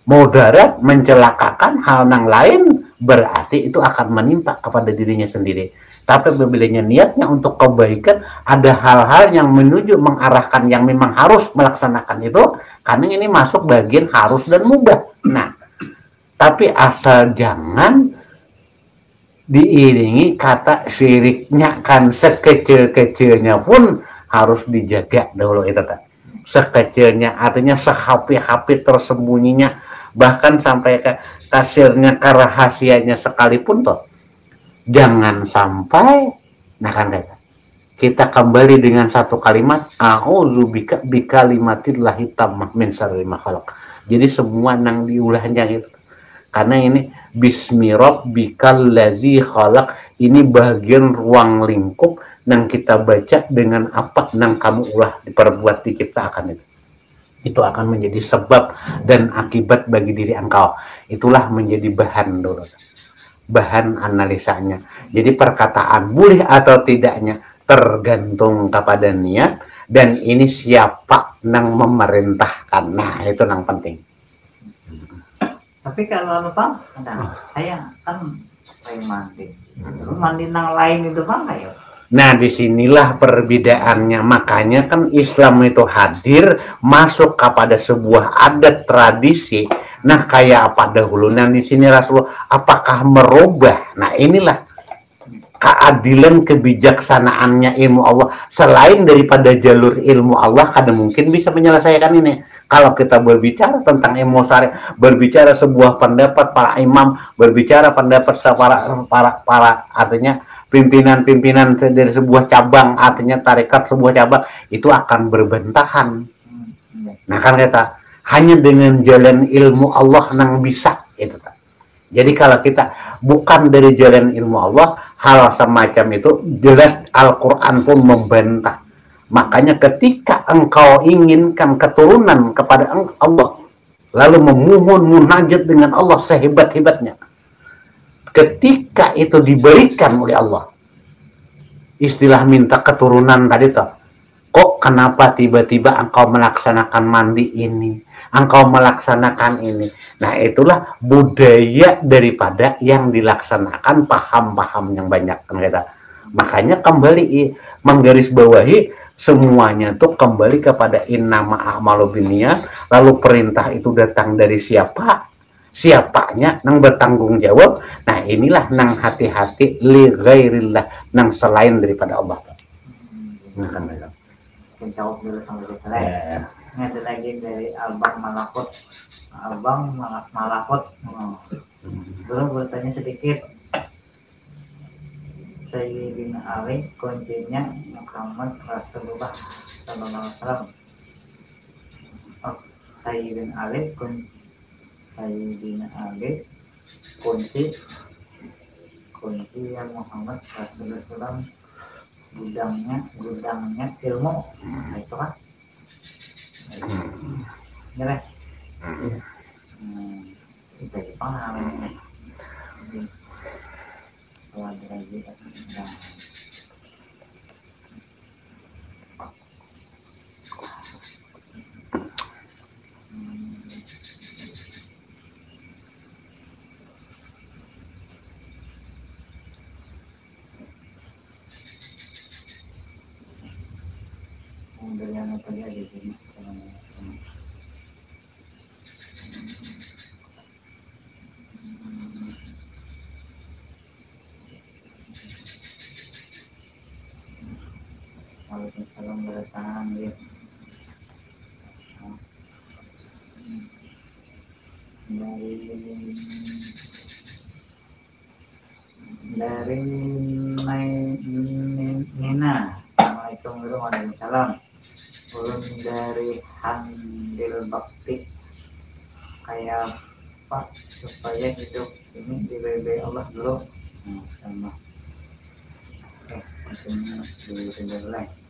mudarat mencelakakan hal yang lain, berarti itu akan menimpa kepada dirinya sendiri. Tapi apabila niatnya untuk kebaikan, ada hal-hal yang menuju mengarahkan yang memang harus melaksanakan itu, karena ini masuk bagian harus dan mubah. Nah, tapi asal jangan diiringi kata syiriknya, kan sekecil-kecilnya pun harus dijaga dulu itu kan. Sekecilnya artinya sehapi-hapi tersembunyinya, bahkan sampai ke kasirnya, ke rahasianya sekalipun toh jangan sampai. Nah kan kita kembali dengan satu kalimat a'udzubika bikalimatillahi tammah min syarri ma khalaq. Jadi semua nang diulahnya itu karena ini bismi rabbikal ladzi khalaq, ini bagian ruang lingkup yang kita baca dengan apa yang kamu ulah diperbuat diciptakan itu akan menjadi sebab dan akibat bagi diri engkau. Itulah menjadi bahan dulu, bahan analisanya. Jadi perkataan boleh atau tidaknya tergantung kepada niat, dan ini siapa yang memerintahkan. Nah itu yang penting. Tapi kalau Bang, saya kan mandi nang lain itu Bang kayak. Nah disinilah perbedaannya, makanya kan Islam itu hadir masuk kepada sebuah adat tradisi. Nah kayak apa dahulu, nah di sini Rasulullah apakah merubah? Nah inilah keadilan kebijaksanaannya ilmu Allah. Selain daripada jalur ilmu Allah, kadang mungkin bisa menyelesaikan ini. Kalau kita berbicara tentang ilmu syar'i, berbicara sebuah pendapat para imam, berbicara pendapat para artinya pimpinan-pimpinan dari sebuah cabang, artinya tarekat sebuah cabang, itu akan berbentahan. Nah kan kata hanya dengan jalan ilmu Allah yang bisa itu. Jadi kalau kita bukan dari jalan ilmu Allah, hal semacam itu jelas Al-Quran pun membantah. Makanya ketika engkau inginkan keturunan kepada Allah, lalu memohon munajat dengan Allah sehebat-hebatnya, ketika itu diberikan oleh Allah, istilah minta keturunan tadi toh, kok kenapa tiba-tiba engkau melaksanakan mandi ini, engkau melaksanakan ini. Nah itulah budaya daripada yang dilaksanakan paham-paham yang banyak kan kita. Makanya kembali menggarisbawahi semuanya tuh kembali kepada innama a'malu binniyat, lalu perintah itu datang dari siapa, siapanya nang bertanggung jawab. Nah inilah nang hati-hati li ghairillah, nang selain daripada Allah. Nah kan Jawab dulu sama kita ya. Ini ada lagi dari Abang Malakot. Abang Malakot. Dulu bertanya sedikit. Sayyidina Ali kuncinya Muhammad Rasulullah Sallallahu Alaihi Wasallam. Sayyidina Ali Sayyidina Ali kunci yang Muhammad Rasulullah gudangnya ilmu. Nah, itu kan nyerah itu paham kalau ada lagi yang terjadi di sini. Waalaikumsalam warahmatullahi wabarakatuh. Dari Nina. Assalamualaikum warahmatullahi wabarakatuh. Ulun dari Handil Bakti, kayak Pak supaya hidup ini diridhoi Allah dulu. Sama. Ini diridhoi.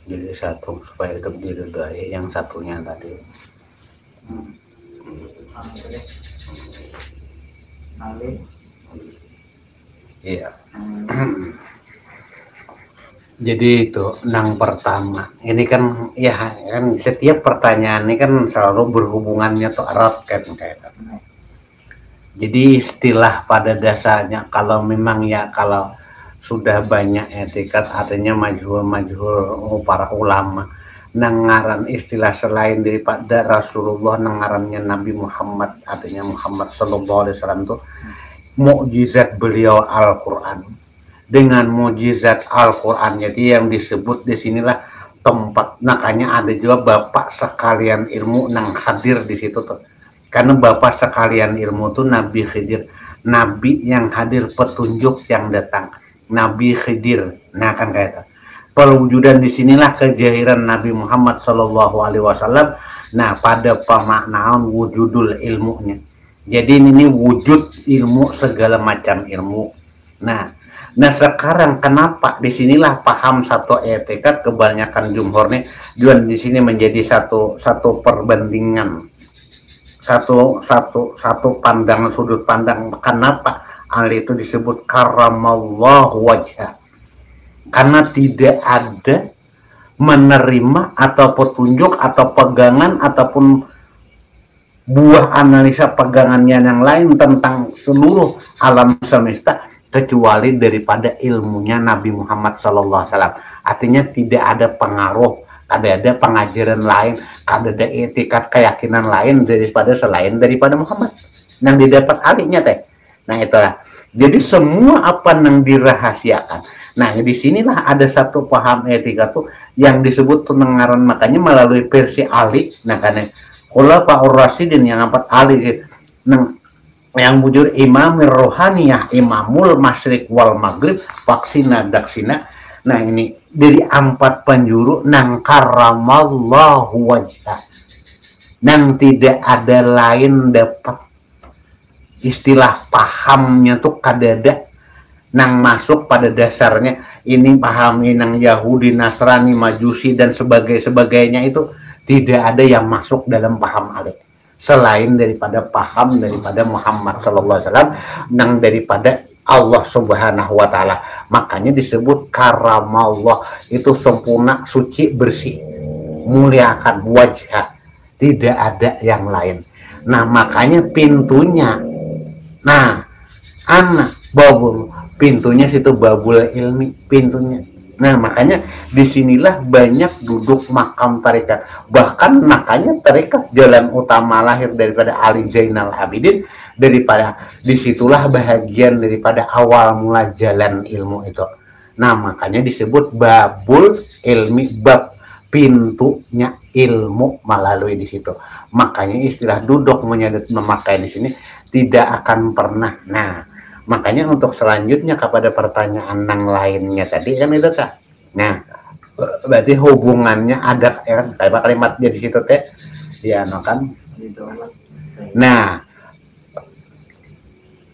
Jadi satu supaya hidup diridhoi, yang satunya tadi. Ali. Iya. Jadi itu yang pertama. Ini kan ya kan setiap pertanyaan ini kan selalu berhubungannya tuh erat kan kayak. Jadi istilah pada dasarnya kalau memang ya kalau sudah banyak etikat artinya majhul para ulama nengaran istilah selain daripada Rasulullah nengarannya Nabi Muhammad artinya Muhammad sallallahu alaihi wasallam itu mukjizat beliau Al-Qur'an. Dengan mukjizat Al-Qur'an jadi yang disebut di sinilah tempat makanya ada juga bapak sekalian ilmu nang hadir di situ tuh. Karena bapak sekalian ilmu tuh Nabi Khidir, nabi yang hadir petunjuk yang datang. Nabi Khidir, nah kan kayak itu. Perwujudan disinilah kejahiran Nabi Muhammad Shallallahu Alaihi Wasallam. Nah pada pemaknaan wujudul ilmunya. Jadi ini wujud ilmu segala macam ilmu. Nah sekarang kenapa disinilah paham satu etikat kebanyakan jumhur nih juga di sini menjadi satu perbandingan, satu pandangan sudut pandang. Kenapa? Hal itu disebut karamallahu wajah karena tidak ada menerima atau petunjuk atau pegangan ataupun buah analisa pegangannya yang lain tentang seluruh alam semesta kecuali daripada ilmunya Nabi Muhammad SAW. Artinya tidak ada pengaruh, ada pengajaran lain, ada etikat keyakinan lain daripada selain daripada Muhammad yang didapat alinya teh. Nah itulah. Jadi semua apa yang dirahasiakan. Nah disinilah ada satu paham etika tuh yang disebut pendengaran makanya melalui versi Ali. Nah karena Khulafaur Rasyidin yang 4 Ali sih. Nah, yang bujur imamir rohaniyah imamul masyrik wal maghrib vaksina daksina. Nah ini dari 4 penjuru nang karamallahu wajah. Nang tidak ada lain dapat istilah pahamnya tuh kadada nang masuk pada dasarnya ini pahami nang Yahudi, Nasrani, Majusi dan sebagainya itu tidak ada yang masuk dalam paham Ali selain daripada paham daripada Muhammad SAW nang daripada Allah Subhanahu wa taala. Makanya disebut karamallah itu sempurna, suci, bersih, muliakan wajah, tidak ada yang lain. Nah makanya pintunya anak babul pintunya situ babul ilmi pintunya. Nah makanya disinilah banyak duduk makam tarekat, bahkan makanya tarekat jalan utama lahir daripada Ali Zainal Abidin, daripada disitulah bahagian daripada awal mula jalan ilmu itu. Nah makanya disebut babul ilmi, bab pintunya ilmu melalui di situ. Makanya istilah duduk menyadut memakai di sini tidak akan pernah. Nah, makanya untuk selanjutnya kepada pertanyaan yang lainnya tadi kan itu Kak. Nah, berarti hubungannya ada ya kan kalimatnya di situ teh ya no kan. Nah,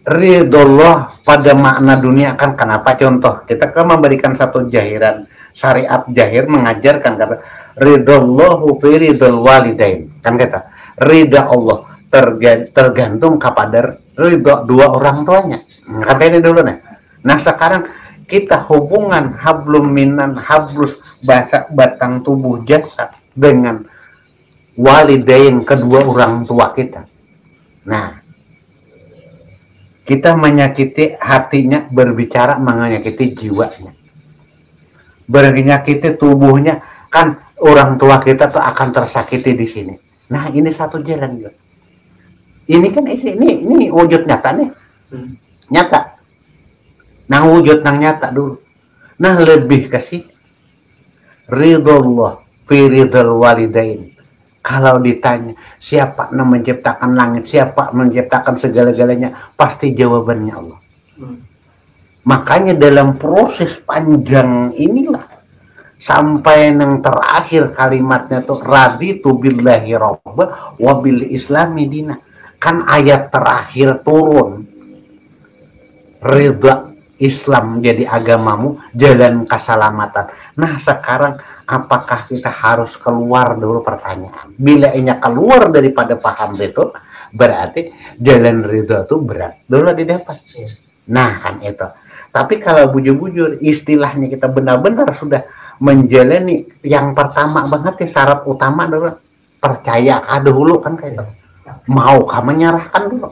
ridhollah pada makna dunia kan kenapa contoh kita kan memberikan satu jahiran syariat jahir mengajarkan kata ridhollahu fi ridhol walidain kan kata ridha Allah tergantung kepada ridha dua orang tuanya kan ini dulu nih. Nah sekarang kita hubungan hablum minan hablus bahasa batang tubuh jasad dengan walidain kedua orang tua kita. Nah kita menyakiti hatinya berbicara menyakiti jiwanya, menyakiti tubuhnya kan orang tua kita tuh akan tersakiti di sini. Nah ini satu jalan juga. Ini kan ini wujud nyata nih, nyata. Nah wujud nang nyata dulu. Nah lebih ke sini. Ridhollah fi ridhol walidain. Kalau ditanya siapa yang menciptakan langit, siapa menciptakan segala-galanya, pasti jawabannya Allah. Makanya dalam proses panjang inilah sampai yang terakhir kalimatnya tuh raditu billahi robba wa bil islami dina. Kan ayat terakhir turun ridha Islam jadi agamamu, jalan keselamatan. Nah sekarang apakah kita harus keluar dulu pertanyaan? Bila inya keluar daripada paham itu, berarti jalan ridho itu berat dulu didapat. Nah kan itu. Tapi kalau bujur-bujur istilahnya kita benar-benar sudah menjalani yang pertama banget ya syarat utama dulu percaya dulu kan kayak itu. Mau kamu menyerahkan dulu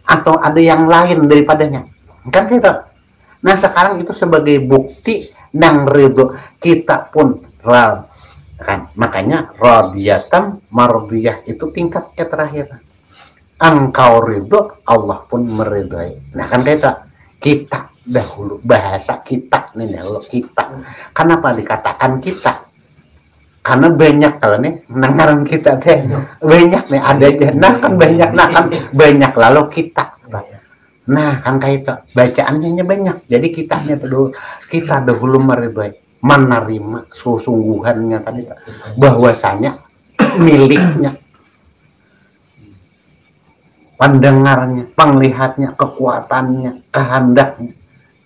atau ada yang lain daripadanya kan gitu. Nah sekarang itu sebagai bukti nang ridho kita pun kan makanya radiyatam mardiyah itu tingkatnya terakhir. Engkau ridho Allah pun meridhai. Nah kan kita dahulu bahasa kita nih dahulu kita. Kenapa dikatakan kita? Karena banyak kalau nih nangaran kita teh banyak nih ada aja. Nah kan banyak nah kan banyak lalu kita. Nah kan kayak itu bacaannya banyak jadi kita dahulu menerima sesungguhannya tadi bahwasanya miliknya pendengarnya penglihatnya kekuatannya kehendaknya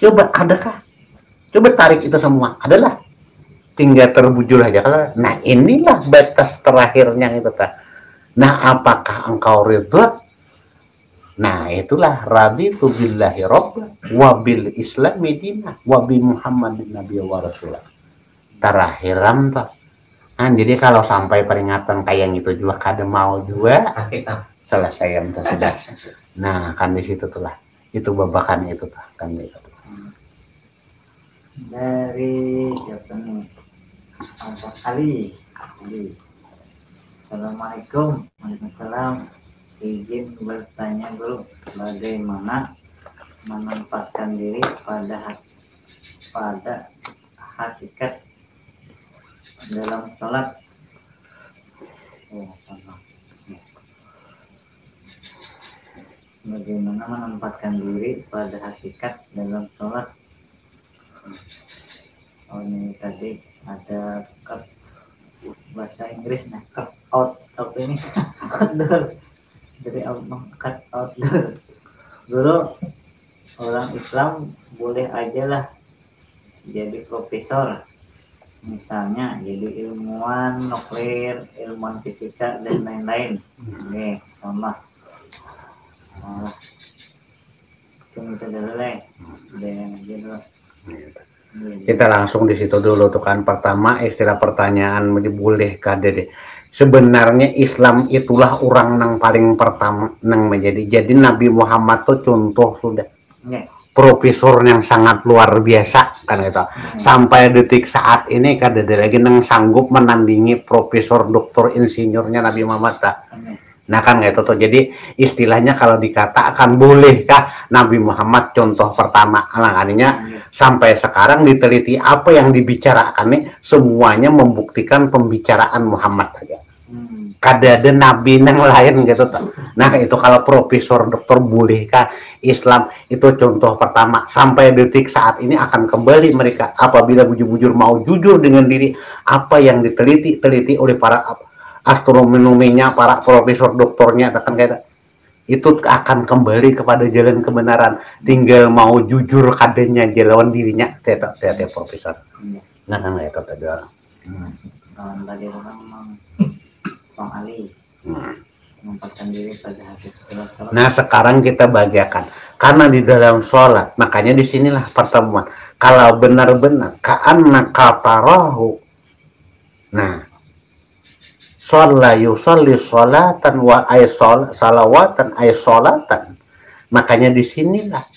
coba adakah coba tarik itu semua adalah tinggal terbujur aja nah inilah batas terakhirnya itu kan. Nah apakah engkau ridho? Nah itulah raditu billahi robba wa bil islami dina wa bi muhammadin nabiyya wa rasulah terakhiram toh. Nah jadi kalau sampai peringatan kayak gitu juga kada mau juga sakit selesai entah sudah. Nah kan di situ tuh lah itu babakan itu tuh kan itu. Dari siapa nih? Ali. Assalamualaikum. Waalaikumsalam. Izin bertanya dulu, bagaimana menempatkan diri pada hakikat dalam sholat? Bagaimana menempatkan diri pada hakikat dalam sholat? Oh ini tadi ada bahasa Inggris nah cut out ini dari cut out guru orang Islam boleh aja lah jadi profesor misalnya jadi ilmuwan nuklir ilmuwan fisika dan lain-lain oke sama itu dulu deh gitu. Kita langsung di situ dulu tuh kan pertama istilah pertanyaan boleh kade deh sebenarnya Islam itulah orang yang paling pertama yang menjadi jadi Nabi Muhammad tuh contoh sudah profesor yang sangat luar biasa kan itu sampai detik saat ini kada ada lagi yang sanggup menandingi profesor doktor insinyurnya Nabi Muhammad tak Nah kan gitu tuh. Jadi istilahnya kalau dikatakan bolehkah Nabi Muhammad contoh pertama, nah artinya sampai sekarang diteliti apa yang dibicarakan nih semuanya membuktikan pembicaraan Muhammad saja. Kada ada nabi yang lain gitu tuh. Nah itu kalau profesor doktor bolehkah Islam itu contoh pertama, sampai detik saat ini akan kembali mereka apabila bujur-bujur mau jujur dengan diri apa yang diteliti oleh para astronominya, para profesor doktornya akan kayak itu akan kembali kepada jalan kebenaran, tinggal mau jujur kadenya jalan dirinya tetap profesor. Nah kan itu tadi Kawan tadi orang Bang Ali menempatkan diri pada hati setelah sholat. Nah sekarang kita bagikan karena di dalam sholat, makanya disinilah pertemuan. Kalau benar-benar ka'anna katarahu, nah sholla yusolli sholatan wa ay salawatan ay sholatan, makanya disinilah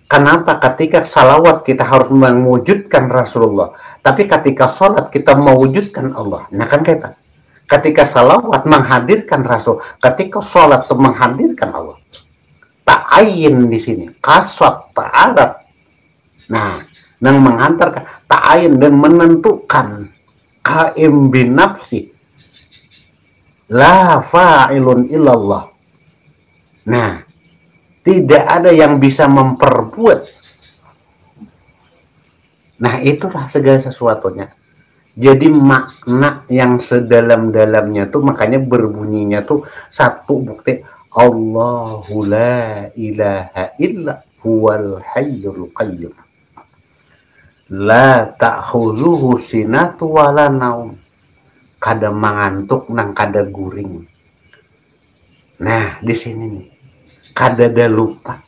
kenapa ketika salawat kita harus mewujudkan Rasulullah, tapi ketika sholat kita mewujudkan Allah. Nah kan kita ketika salawat menghadirkan Rasul, ketika sholat itu menghadirkan Allah. Ta'ayin di sini, kasat ta'arat. Nah, yang menghantarkan ta'ayin dan menentukan kaim binafsi. La fa'ilun illallah. Nah, tidak ada yang bisa memperbuat. Nah, itulah segala sesuatunya. Jadi makna yang sedalam-dalamnya tuh makanya berbunyinya tuh satu bukti Allahu la ilaha illa huwal hayyul qayyum la ta'khuzuhu sinatu wala naum, kada mengantuk nang kada guring. Nah di sini nih kada ada lupa.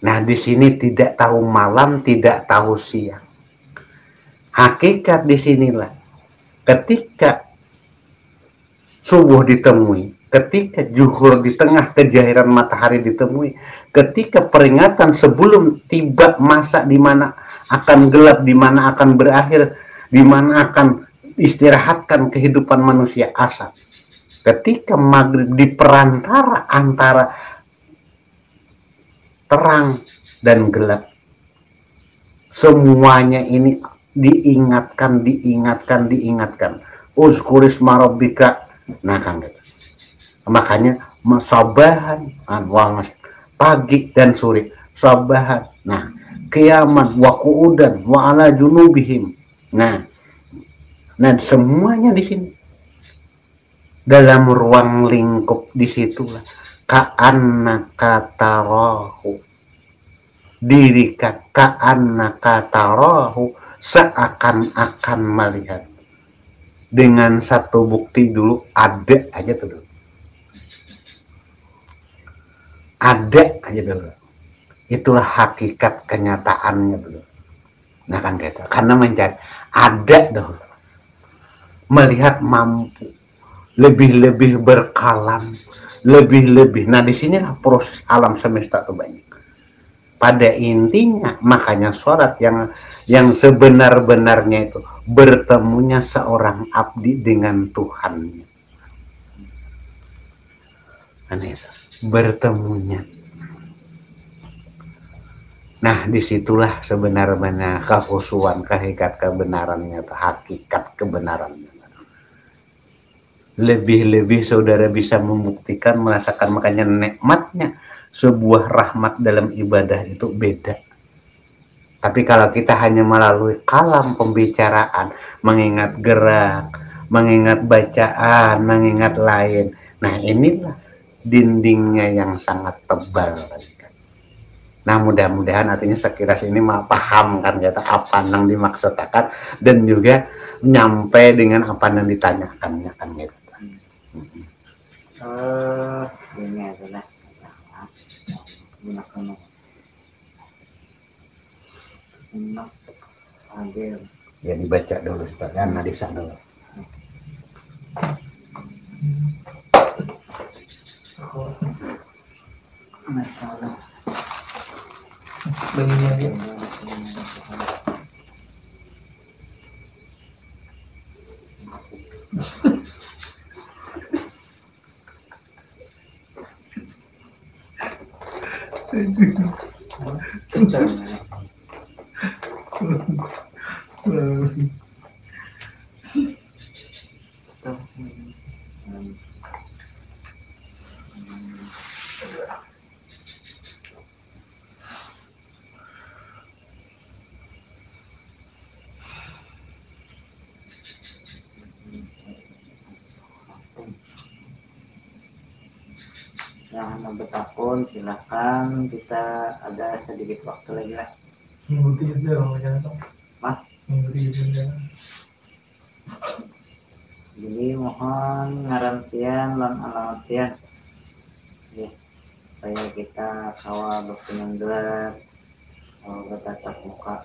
Nah di sini tidak tahu malam, tidak tahu siang. Hakikat disinilah ketika subuh ditemui, ketika zuhur di tengah kejahiran matahari ditemui, ketika peringatan sebelum tiba masa di mana akan gelap, di mana akan berakhir, di mana akan istirahatkan kehidupan manusia asal. Ketika maghrib di perantara antara terang dan gelap, semuanya ini diingatkan. Uzkurisma rabbika. Nah kan gitu. Makanya sabahan pagi dan sore sabahan. Nah kiamat wa qu'udan wa ala junubihim. Nah semuanya di sini dalam ruang lingkup di situlah ka'annaka tarahu, diri ka'annaka tarahu, seakan-akan melihat. Dengan satu bukti dulu, ada aja tuh dulu. Ada aja dulu. Itulah hakikat kenyataannya dulu. Nah kan gitu. Karena mencari ada dulu. Melihat mampu, lebih-lebih berkalam, lebih-lebih. Nah disinilah proses alam semesta itu banyak. Pada intinya makanya sholat yang sebenar-benarnya itu bertemunya seorang abdi dengan Tuhannya. Aneh itu, bertemunya. Nah disitulah sebenar-benar kehusuan, hakikat kebenarannya, hakikat kebenarannya. Lebih-lebih saudara bisa membuktikan, merasakan, makanya nikmatnya sebuah rahmat dalam ibadah itu beda. Tapi kalau kita hanya melalui kalam pembicaraan, mengingat gerak, mengingat bacaan, mengingat lain, nah inilah dindingnya yang sangat tebal. Nah mudah-mudahan artinya sekilas ini paham kan kata apa yang dimaksudkan dan juga nyampe dengan apa yang ditanyakannya kan gitu. Ini adalah ya dibaca dulu setelah analisa dulu. Yang mau bertakun silahkan, kita ada sedikit waktu lagi lah. Jadi mohon ngarantian lan alamatian ya, supaya kita kawal berpenanggulan bertatap muka.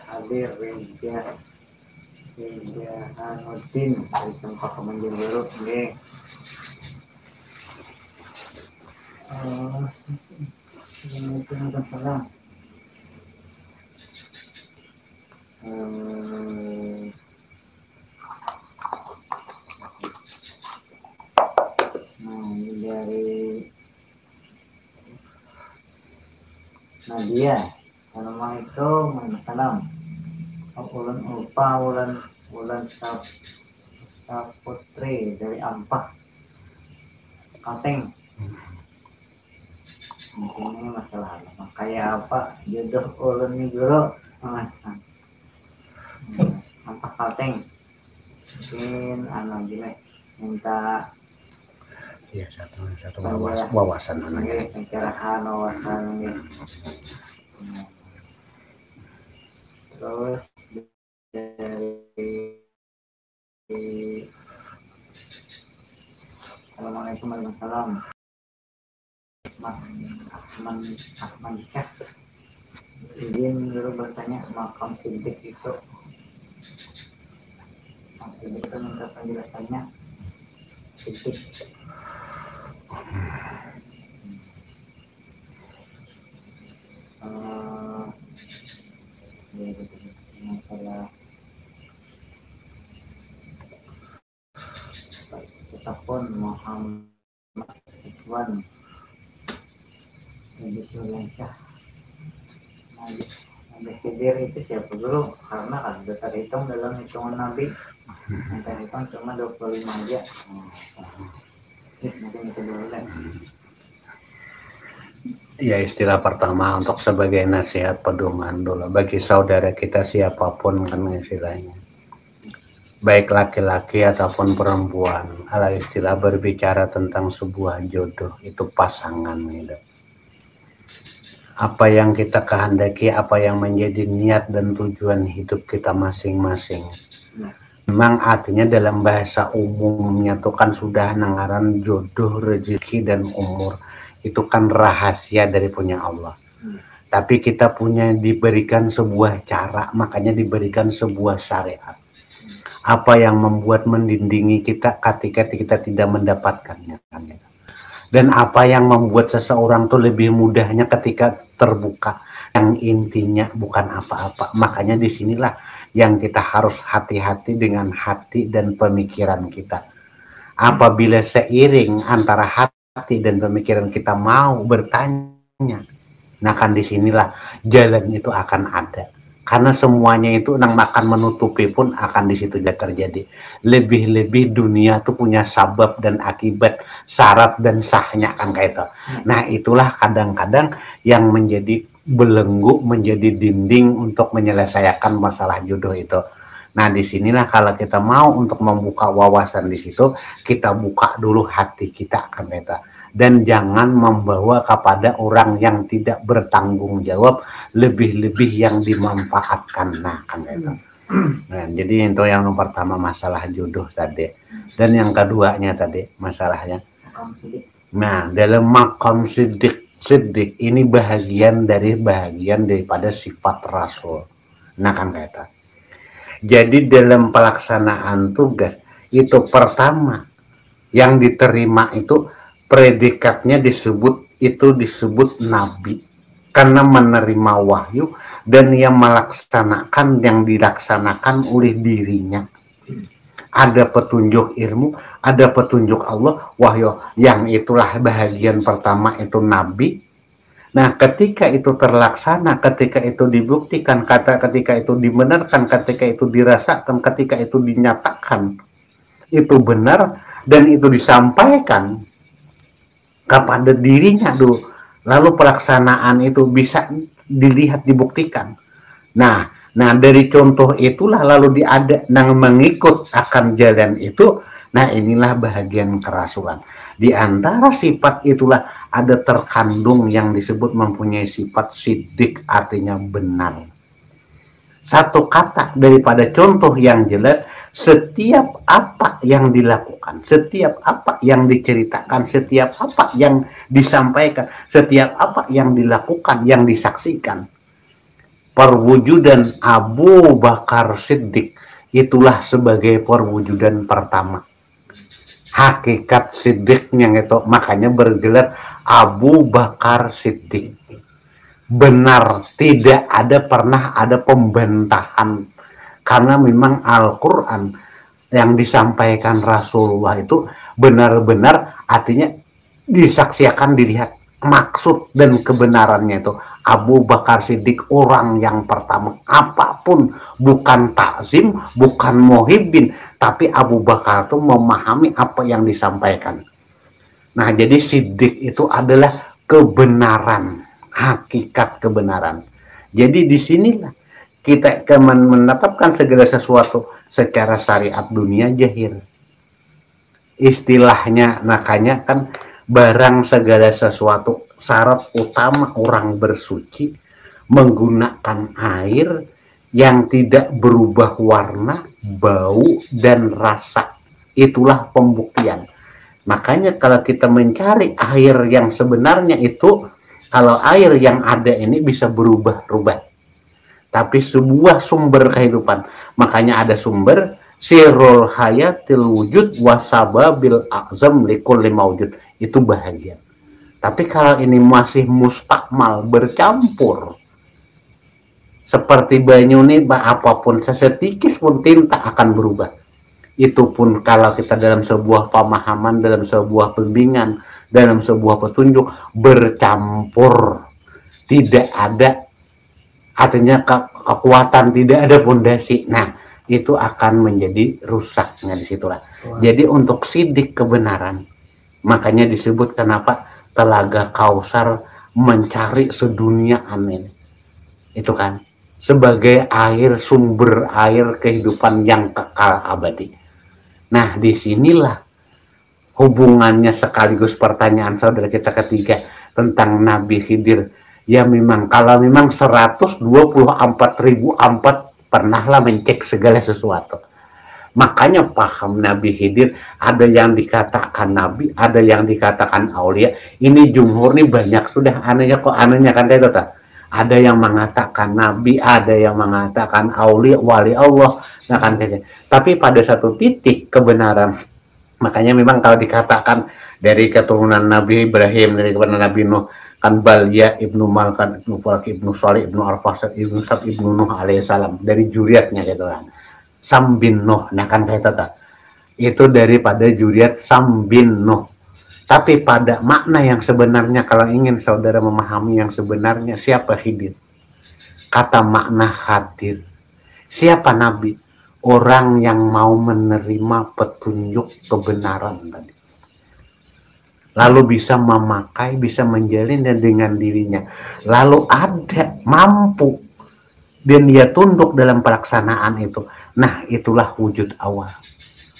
Hadir Reja Hanuddin dari tempat kemenjur baru nggih. Assalamualaikum salam. Ini dari Nadia. Assalamualaikum warahmatullahi wabarakatuh. Ulan Ulpa, Ulan Saputri dari Ampah Kalteng. Ini masalah kayak apa jodoh ulun nih guru alasan Ampah Kalteng. Mungkin gini minta ya satu wawasan pencerahan wawasan nih. Terus dari Assalamualaikum warahmatullahi wabarakatuh. Ahmad Syah izin dulu bertanya, makam Siddiq itu minta penjelasannya. Siddiq ya gitu masalah telepon Muhammad Iswan Nabi Sulaiman Nabi Khidir itu siapa dulu, karena kan sudah terhitung dalam hitungan Nabi yang terhitung cuma 25 aja. Mungkin itu dulu lah. Ya, istilah pertama untuk sebagai nasihat pedoman dulu bagi saudara kita siapapun kan istilahnya, baik laki-laki ataupun perempuan, ala istilah berbicara tentang sebuah jodoh itu pasangan gitu. Apa yang kita kehendaki, apa yang menjadi niat dan tujuan hidup kita masing-masing. Memang artinya dalam bahasa umumnya itu kan sudah nangaran jodoh, rezeki dan umur. Itu kan rahasia dari punya Allah. Tapi kita punya diberikan sebuah cara, makanya diberikan sebuah syariat. Apa yang membuat mendindingi kita ketika kita tidak mendapatkannya. Dan apa yang membuat seseorang tuh lebih mudahnya ketika terbuka. Yang intinya bukan apa-apa. Makanya disinilah yang kita harus hati-hati dengan hati dan pemikiran kita. Apabila seiring antara hati dan pemikiran kita mau bertanya, nah kan disinilah jalan itu akan ada. Karena semuanya itu nang makan menutupi pun akan disitu terjadi. Lebih-lebih dunia tuh punya sabab dan akibat, syarat dan sahnya kan kayak itu. Nah itulah kadang-kadang yang menjadi belenggu, menjadi dinding untuk menyelesaikan masalah jodoh itu. Nah, disinilah kalau kita mau untuk membuka wawasan di situ, kita buka dulu hati kita kan eta. Dan jangan membawa kepada orang yang tidak bertanggung jawab, lebih-lebih yang dimanfaatkan. Nah, kan eta. Nah, jadi itu yang pertama masalah jodoh tadi. Dan yang keduanya tadi masalahnya. Nah, dalam makam siddiq ini bagian daripada sifat Rasul. Nah, kan kata. Jadi dalam pelaksanaan tugas itu pertama yang diterima itu predikatnya disebut nabi karena menerima wahyu dan yang melaksanakan yang dilaksanakan oleh dirinya. Ada petunjuk ilmu, ada petunjuk Allah, wahyu, yang itulah bahagian pertama itu nabi. Nah, ketika itu terlaksana, ketika itu dibuktikan, ketika itu dibenarkan, ketika itu dirasakan, ketika itu dinyatakan, itu benar dan itu disampaikan kepada dirinya dulu. Lalu pelaksanaan itu bisa dilihat, dibuktikan. Nah dari contoh itulah lalu mengikut akan jalan itu. Nah, inilah bahagian kerasulan. Di antara sifat itulah ada terkandung yang disebut mempunyai sifat siddiq, artinya benar. Satu kata daripada contoh yang jelas, setiap apa yang dilakukan, setiap apa yang diceritakan, setiap apa yang disampaikan, setiap apa yang dilakukan, yang disaksikan, perwujudan Abu Bakar Siddiq itulah sebagai perwujudan pertama. Hakikat siddiqnya itu makanya bergelar Abu Bakar Siddiq. Benar, tidak pernah ada pembentahan, karena memang Al-Quran yang disampaikan Rasulullah itu benar-benar, artinya disaksikan, dilihat maksud dan kebenarannya itu. Abu Bakar Siddiq orang yang pertama, apapun, bukan takzim, bukan muhibbin, tapi Abu Bakar itu memahami apa yang disampaikan. Nah, jadi siddiq itu adalah kebenaran, hakikat kebenaran. Jadi disinilah kita menetapkan segala sesuatu secara syariat dunia jahir. Istilahnya, makanya kan barang segala sesuatu, syarat utama orang bersuci menggunakan air yang tidak berubah warna, bau, dan rasa. Itulah pembuktian. Makanya kalau kita mencari air yang sebenarnya itu, kalau air yang ada ini bisa berubah-ubah, tapi sebuah sumber kehidupan. Makanya ada sumber sirul hayatil wujud wasababil a'zam likulli mawjud. Itu bahagia. Tapi kalau ini masih mustakmal, bercampur, seperti banyu ini, apapun sesetikis pun tinta akan berubah. Itu pun kalau kita dalam sebuah pemahaman, dalam sebuah pembimbingan, dalam sebuah petunjuk, bercampur, tidak ada, artinya kekuatan, tidak ada fondasi. Nah, itu akan menjadi rusaknya disitulah. Jadi untuk sidik kebenaran, makanya disebut kenapa Telaga Kausar mencari sedunia amin. Itu kan sebagai air, sumber air kehidupan yang kekal abadi. Nah, disinilah hubungannya sekaligus pertanyaan saudara kita ketiga tentang Nabi Khidir. Ya memang, kalau memang 124.004 pernahlah mencek segala sesuatu. Makanya paham Nabi Khidir, ada yang dikatakan Nabi, ada yang dikatakan Aulia. Ini jumhur nih banyak, sudah anehnya kok anehnya kan itu tak? Ada yang mengatakan Nabi, ada yang mengatakan Aulia, wali Allah. Nah, kan, tapi pada satu titik kebenaran, makanya memang kalau dikatakan dari keturunan Nabi Ibrahim, dari keturunan Nabi Nuh, kan Balya ibnu Malkan, ibnu Falak, ibnu Salih, ibnu Arfasad, ibnu Sab, ibnu Nuh alaihissalam, dari juriatnya gitu kan. Sam bin Nuh, nah kan kayak itu daripada juriat Sam bin Nuh. Tapi pada makna yang sebenarnya, kalau ingin saudara memahami yang sebenarnya, siapa Khidir? Kata makna Khadir, siapa Nabi? Orang yang mau menerima petunjuk kebenaran tadi, lalu bisa memakai, bisa menjalin dengan dirinya, lalu ada mampu dan dia tunduk dalam pelaksanaan itu, Nah, itulah wujud awal.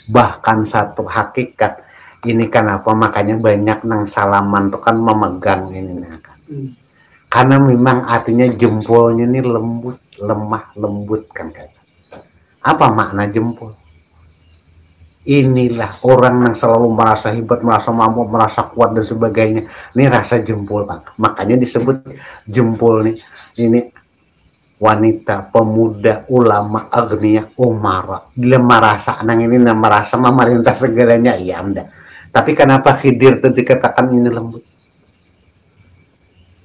Bahkan satu hakikat. Ini kenapa makanya banyak nang salaman tuh kan memegang ini nah kan. Karena memang artinya jempolnya ini lembut, lemah, lembut kan. Apa makna jempol? Inilah orang yang selalu merasa hebat, merasa mampu, merasa kuat dan sebagainya. Ini rasa jempol, Bang. Makanya disebut jempol nih. Ini wanita, pemuda, ulama, agnia, umara. Dia merasa nang ini merasa memerintah segalanya, iya anda. Tapi kenapa Khidir itu dikatakan ini lembut?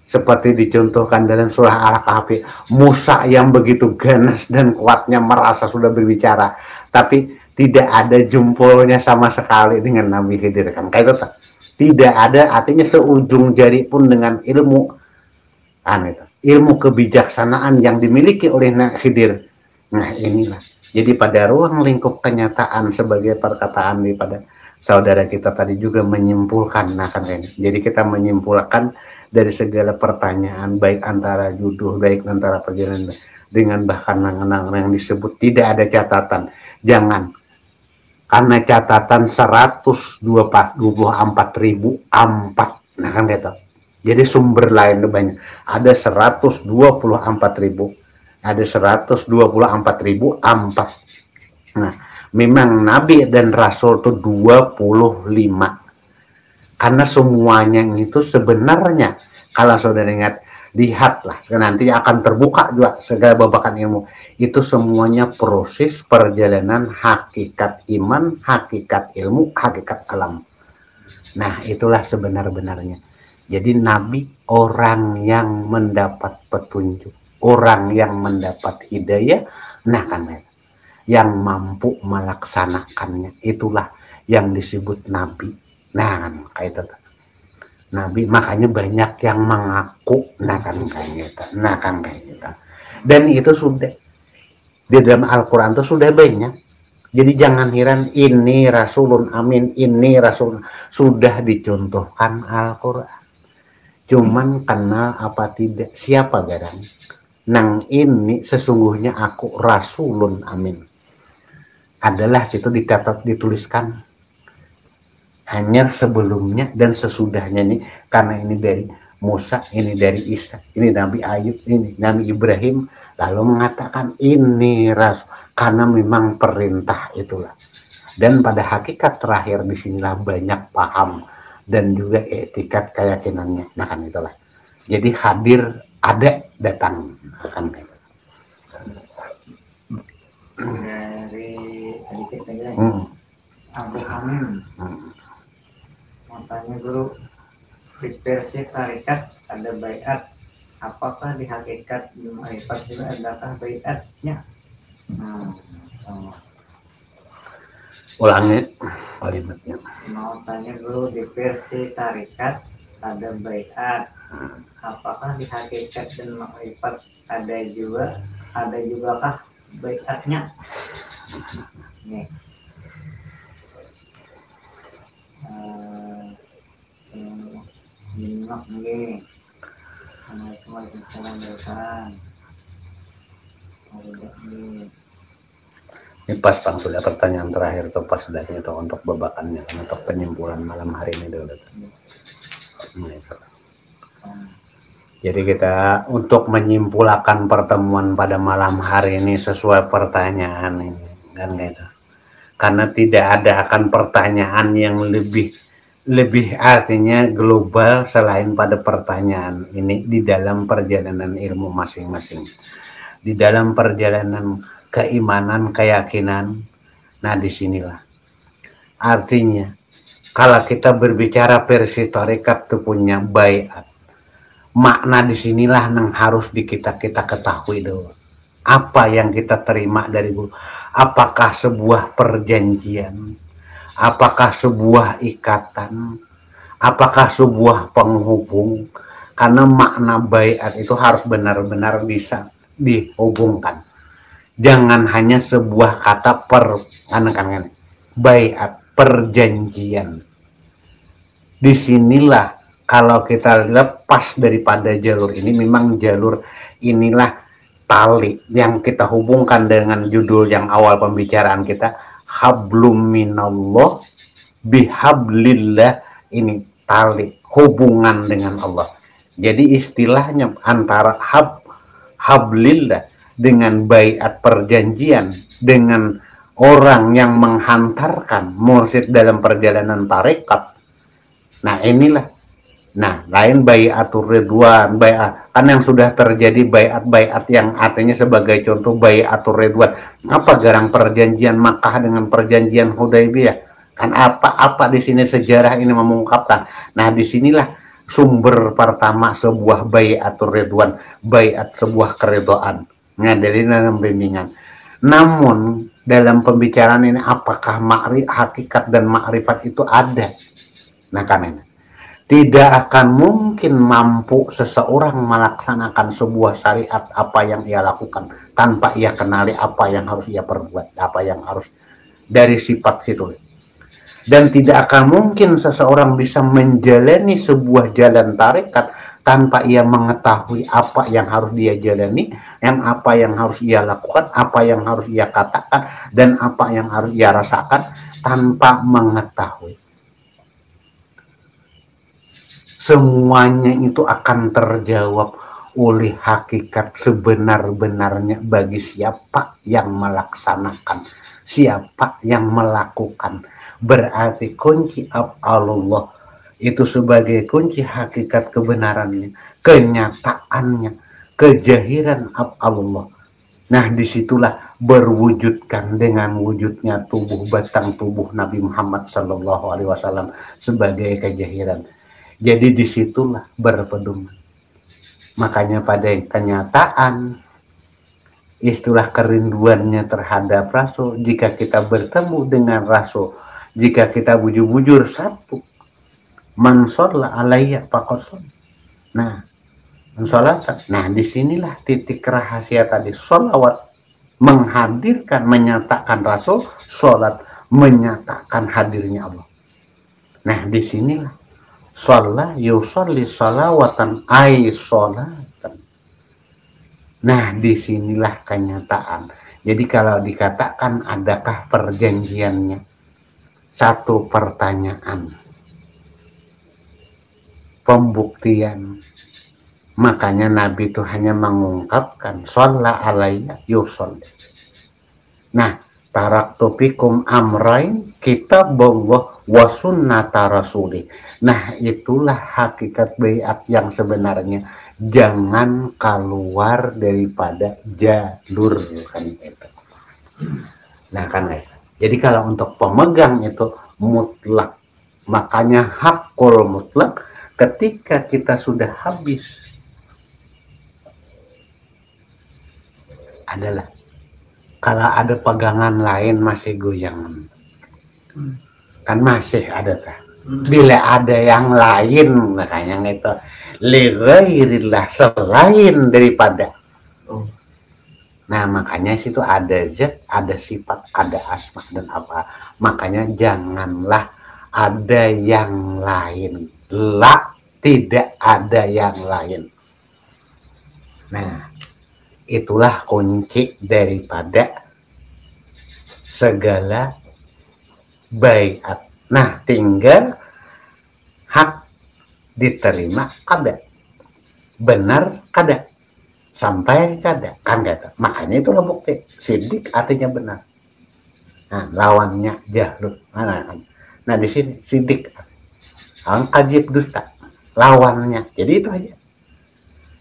Seperti dicontohkan dalam surah Al-Kahfi, Musa yang begitu ganas dan kuatnya merasa sudah berbicara, tapi tidak ada jempolnya sama sekali dengan Nabi Khidir kan kayak itu tak? Tidak ada, artinya seujung jari pun dengan ilmu itu, ilmu kebijaksanaan yang dimiliki oleh Nabi Khidir. Nah inilah, jadi pada ruang lingkup kenyataan sebagai perkataan daripada saudara kita tadi juga menyimpulkan, nah kan ini. Jadi kita menyimpulkan dari segala pertanyaan, baik antara judul, baik antara perjalanan, dengan bahkan yang disebut tidak ada catatan. Jangan, karena catatan 124.004, nah kan gitu. Jadi sumber lain banyak. Ada 124.000, ada 124.004. Nah, memang Nabi dan Rasul itu 25. Karena semuanya itu sebenarnya, kalau saudara ingat, lihatlah, nanti akan terbuka juga segala babakan ilmu. Itu semuanya proses perjalanan hakikat iman, hakikat ilmu, hakikat alam. Nah, itulah sebenar-benarnya. Jadi Nabi orang yang mendapat petunjuk, orang yang mendapat hidayah, nah kan, yang mampu melaksanakannya. Itulah yang disebut Nabi. Nah kan, kayak itu. Nabi, makanya banyak yang mengaku, nah kan kayak gitu. Nah kan kayak gitu. Dan itu sudah di dalam Al-Quran itu sudah banyak. Jadi jangan heran ini Rasulun Amin, ini Rasul, sudah dicontohkan Al-Quran. Cuman kenal apa tidak, siapa garang? Nang ini sesungguhnya aku Rasulun Amin. Adalah situ dicatat, dituliskan. Hanya sebelumnya dan sesudahnya nih, karena ini dari Musa, ini dari Isa, ini Nabi Ayub, ini Nabi Ibrahim, lalu mengatakan ini Rasul, karena memang perintah itulah. Dan pada hakikat terakhir disinilah banyak paham dan juga etikat keyakinannya. Nah kan itulah. Jadi hadir, ada, datang akan kayak gitu. Dari sedikit aja. Abu Amin. Mau tanya guru, di versi tarikat ada bayat, apakah di hakikat di ma'rifat juga adakah bayatnya? Ulangi kalimatnya. Mau tanya guru, di versi tarikat ada bayat, apakah di hakikat dan ma'rifat ada jugakah bayatnya? Nih. Nyimak nih. Assalamualaikum warahmatullahi wabarakatuh. Ini pas Bang, sudah pertanyaan terakhir tuh pas sudah itu untuk babakannya, untuk penyimpulan malam hari ini dulu. Jadi kita untuk menyimpulkan pertemuan pada malam hari ini sesuai pertanyaan ini kan gitu. Karena tidak ada akan pertanyaan yang lebih artinya global selain pada pertanyaan ini di dalam perjalanan ilmu masing-masing. Di dalam perjalanan keimanan, keyakinan. Nah, disinilah. Artinya, kalau kita berbicara versi tarekat itu punya baiat. Makna disinilah yang harus kita ketahui dulu. Apa yang kita terima dari guru? Apakah sebuah perjanjian? Apakah sebuah ikatan? Apakah sebuah penghubung? Karena makna baiat itu harus benar-benar bisa dihubungkan. Jangan hanya sebuah kata baiat, perjanjian. Disinilah kalau kita lepas daripada jalur ini, memang jalur inilah tali yang kita hubungkan dengan judul yang awal pembicaraan kita, hablum minallah bihablillah, ini tali hubungan dengan Allah. Jadi istilahnya antara hablillah dengan baiat perjanjian dengan orang yang menghantarkan mursyid dalam perjalanan tarekat. Nah inilah, nah lain baiatur ridwan, baiat kan yang sudah terjadi baiat yang artinya sebagai contoh baiatur ridwan. Apa garang perjanjian Makkah dengan perjanjian Hudaybiyah? Kan apa di sini sejarah ini mengungkapkan. Nah disinilah sumber pertama sebuah baiatur ridwan, baiat sebuah keridhaan. Nah dari dalam bimbingan. Namun dalam pembicaraan ini apakah hakikat dan makrifat itu ada? Nah kan ini tidak akan mungkin mampu seseorang melaksanakan sebuah syariat apa yang ia lakukan tanpa ia kenali apa yang harus ia perbuat, apa yang harus dari sifat situ. Dan tidak akan mungkin seseorang bisa menjalani sebuah jalan tarekat tanpa ia mengetahui apa yang harus dia jalani, apa yang harus ia lakukan, apa yang harus ia katakan, dan apa yang harus ia rasakan tanpa mengetahui. Semuanya itu akan terjawab oleh hakikat sebenar-benarnya bagi siapa yang melaksanakan, siapa yang melakukan. Berarti kunci Allah itu sebagai kunci hakikat kebenarannya, kenyataannya, kejahiran Allah. Nah disitulah berwujudkan dengan wujudnya tubuh batang tubuh Nabi Muhammad SAW sebagai kejahiran. Jadi disitulah berpedoman. Makanya pada kenyataan istilah kerinduannya terhadap Rasul, jika kita bertemu dengan Rasul, jika kita bujur-bujur satu, man sholla alayya faqad sholla. Nah, sholat. Nah, disinilah titik rahasia tadi. Sholawat menghadirkan, menyatakan Rasul, sholat menyatakan hadirnya Allah. Nah, disinilah sholat yusolli sholawatan ay sholatan. Nah disinilah kenyataan. Jadi kalau dikatakan adakah perjanjiannya, satu pertanyaan, pembuktian. Makanya Nabi itu hanya mengungkapkan sholla alayya yusolli. Nah taraktu fikum amrain kitabullah wa sunnata rasulih. Nah itulah hakikat baiat yang sebenarnya. Jangan keluar daripada jalur kan itu. Nah kan guys. Jadi kalau untuk pemegang itu mutlak. Makanya hakul mutlak ketika kita sudah habis adalah kalau ada pegangan lain masih goyangan. Kan masih ada kan. Bila ada yang lain makanya itu ligairillah selain daripada. Nah makanya situ ada zat, ada sifat, ada asma dan apa. Makanya janganlah ada yang lain. La, tidak ada yang lain. Nah itulah kunci daripada segala baiat. Nah tinggal hak diterima kada, benar kada, sampai kada kan kata. Makanya itulah bukti. Sidik artinya benar. Nah lawannya jahlul. Nah di sini sidik kadzib dusta lawannya. Jadi itu aja.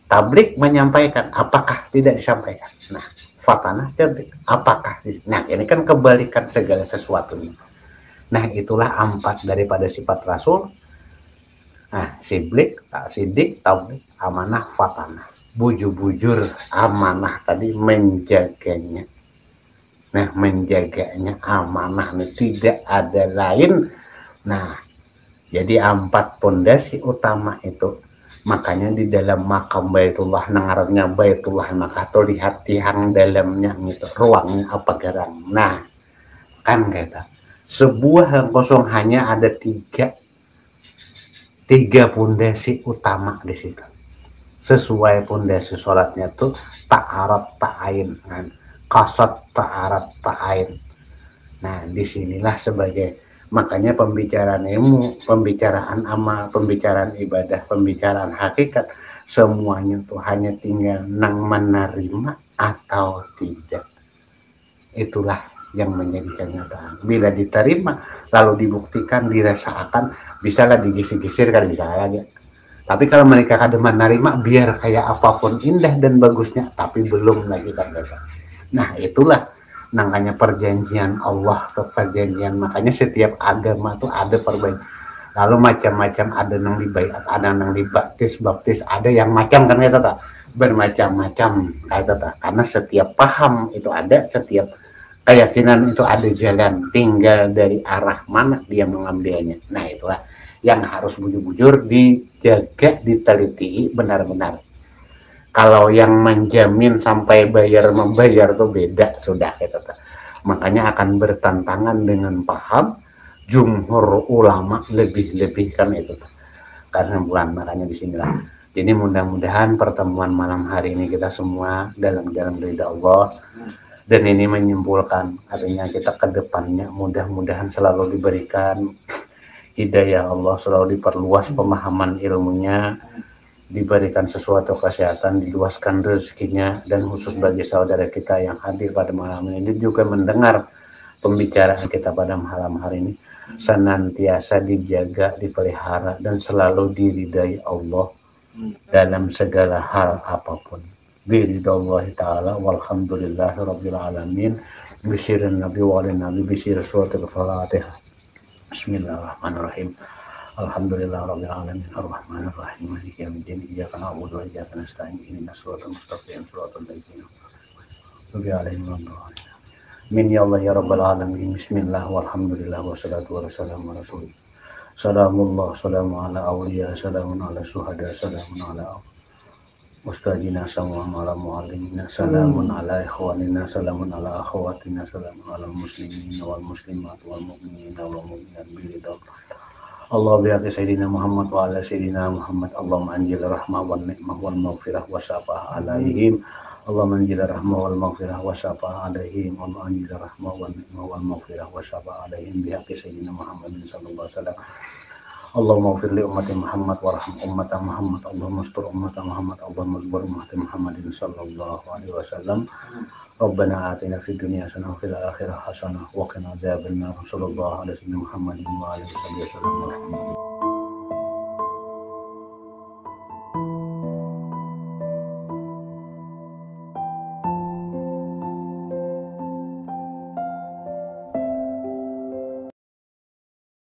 Tablik menyampaikan, apakah tidak disampaikan. Nah fatanah tablik, apakah. Nah ini kan kebalikan segala sesuatunya. Nah itulah empat daripada sifat Rasul. Nah siblik, sidik, tablik, amanah, fatanah. Bujur-bujur amanah tadi menjaganya. Nah menjaganya amanah ini tidak ada lain. Nah jadi empat pondasi utama itu. Makanya di dalam makam Baitullah nangarnya Baitullah maka tuh lihat tiang dalamnya gitu, ruangnya apa garang. Nah kan kata sebuah yang kosong hanya ada tiga pondasi utama di situ. Sesuai pondasi sholatnya tuh ta'arat ta'ain, kan? Kasat ta'arat ta'ain. Nah, disinilah sebagai, makanya pembicaraan ilmu, pembicaraan amal, pembicaraan ibadah, pembicaraan hakikat, semuanya tuh hanya tinggal nang menerima atau tidak. Itulah yang menjadi kenyataan. Bila diterima, lalu dibuktikan, dirasakan, bisalah digisi-gisir kan bisa lagi. Tapi kalau mereka kada menerima, biar kayak apapun indah dan bagusnya, tapi belum lagi kan. Nah, itulah namanya perjanjian Allah atau perjanjian. Makanya setiap agama tuh ada perjanjian. Lalu macam-macam, ada yang dibaiat, ada yang dibaptis, ada yang macam kan kata tak, bermacam-macam kata tak. Karena setiap paham itu ada, setiap keyakinan itu ada jalan, tinggal dari arah mana dia mengambilnya. Nah, itulah yang harus bujur-bujur dijaga, diteliti benar-benar. Kalau yang menjamin sampai bayar membayar tuh beda sudah gitu. Makanya akan bertentangan dengan paham jumhur ulama lebih-lebih kan itu. Karena bulan makanya disinilah. Jadi mudah-mudahan pertemuan malam hari ini kita semua dalam jalan ridha Allah, dan ini menyimpulkan artinya kita ke depannya mudah-mudahan selalu diberikan hidayah Allah, selalu diperluas pemahaman ilmunya, diberikan sesuatu kesehatan, diluaskan rezekinya, dan khusus bagi saudara kita yang hadir pada malam ini juga mendengar pembicaraan kita pada malam hari ini, senantiasa dijaga, dipelihara, dan selalu diridai Allah dalam segala hal apapun. Biridhallahi ta'ala walhamdulillahi rabbil alamin. Bisirin nabi wa alin nabi bisir suratul Fatihah. Bismillahirrahmanirrahim. Alhamdulillah rabbil alamin arrahmanir rahim maliki yaumiddin iyyaka na'budu wa iyyaka nasta'in ihdinas siratal mustaqim siratal ladzina an'amta 'alaihim ghairil min ya Allah ya rabbal alamin. Bismillah walhamdulillah wassalatu wassalamu ala rasulillah. Salamullah salamu ala awliya salamun ala syuhada salamun ala ustadina salamun ala muallimina salamun ala ikhwanina salamun ala akhwatina salamun ala muslimin wal muslimat wal mu'minin wal mu'minat biridha Allah bihaqqi sayyidina Muhammad wa ala sayyidina Muhammad. Allahumma anjil rahmah wal nikmah wal maghfirah wa syafa'ah alaihim. Allahumma anjil rahmah wal maghfirah wa syafa'ah alaihim. Allahumma anjil rahmah wal nikmah wal maghfirah wa syafa'ah alaihim bihaqqi sayyidina Muhammad sallallahu alaihi wasallam. Allahumma ighfir li ummati Muhammad warham ummata Muhammad. Allahumma astur ummata Muhammad. Allahumma asbur ummati Muhammadin sallallahu alaihi wasallam. Rabbana atina fid dunya hasanah wa fil akhirati hasanah wa qina adzabannar. Sallallahu alaihi wasallam Muhammadin wa alihi wasallam.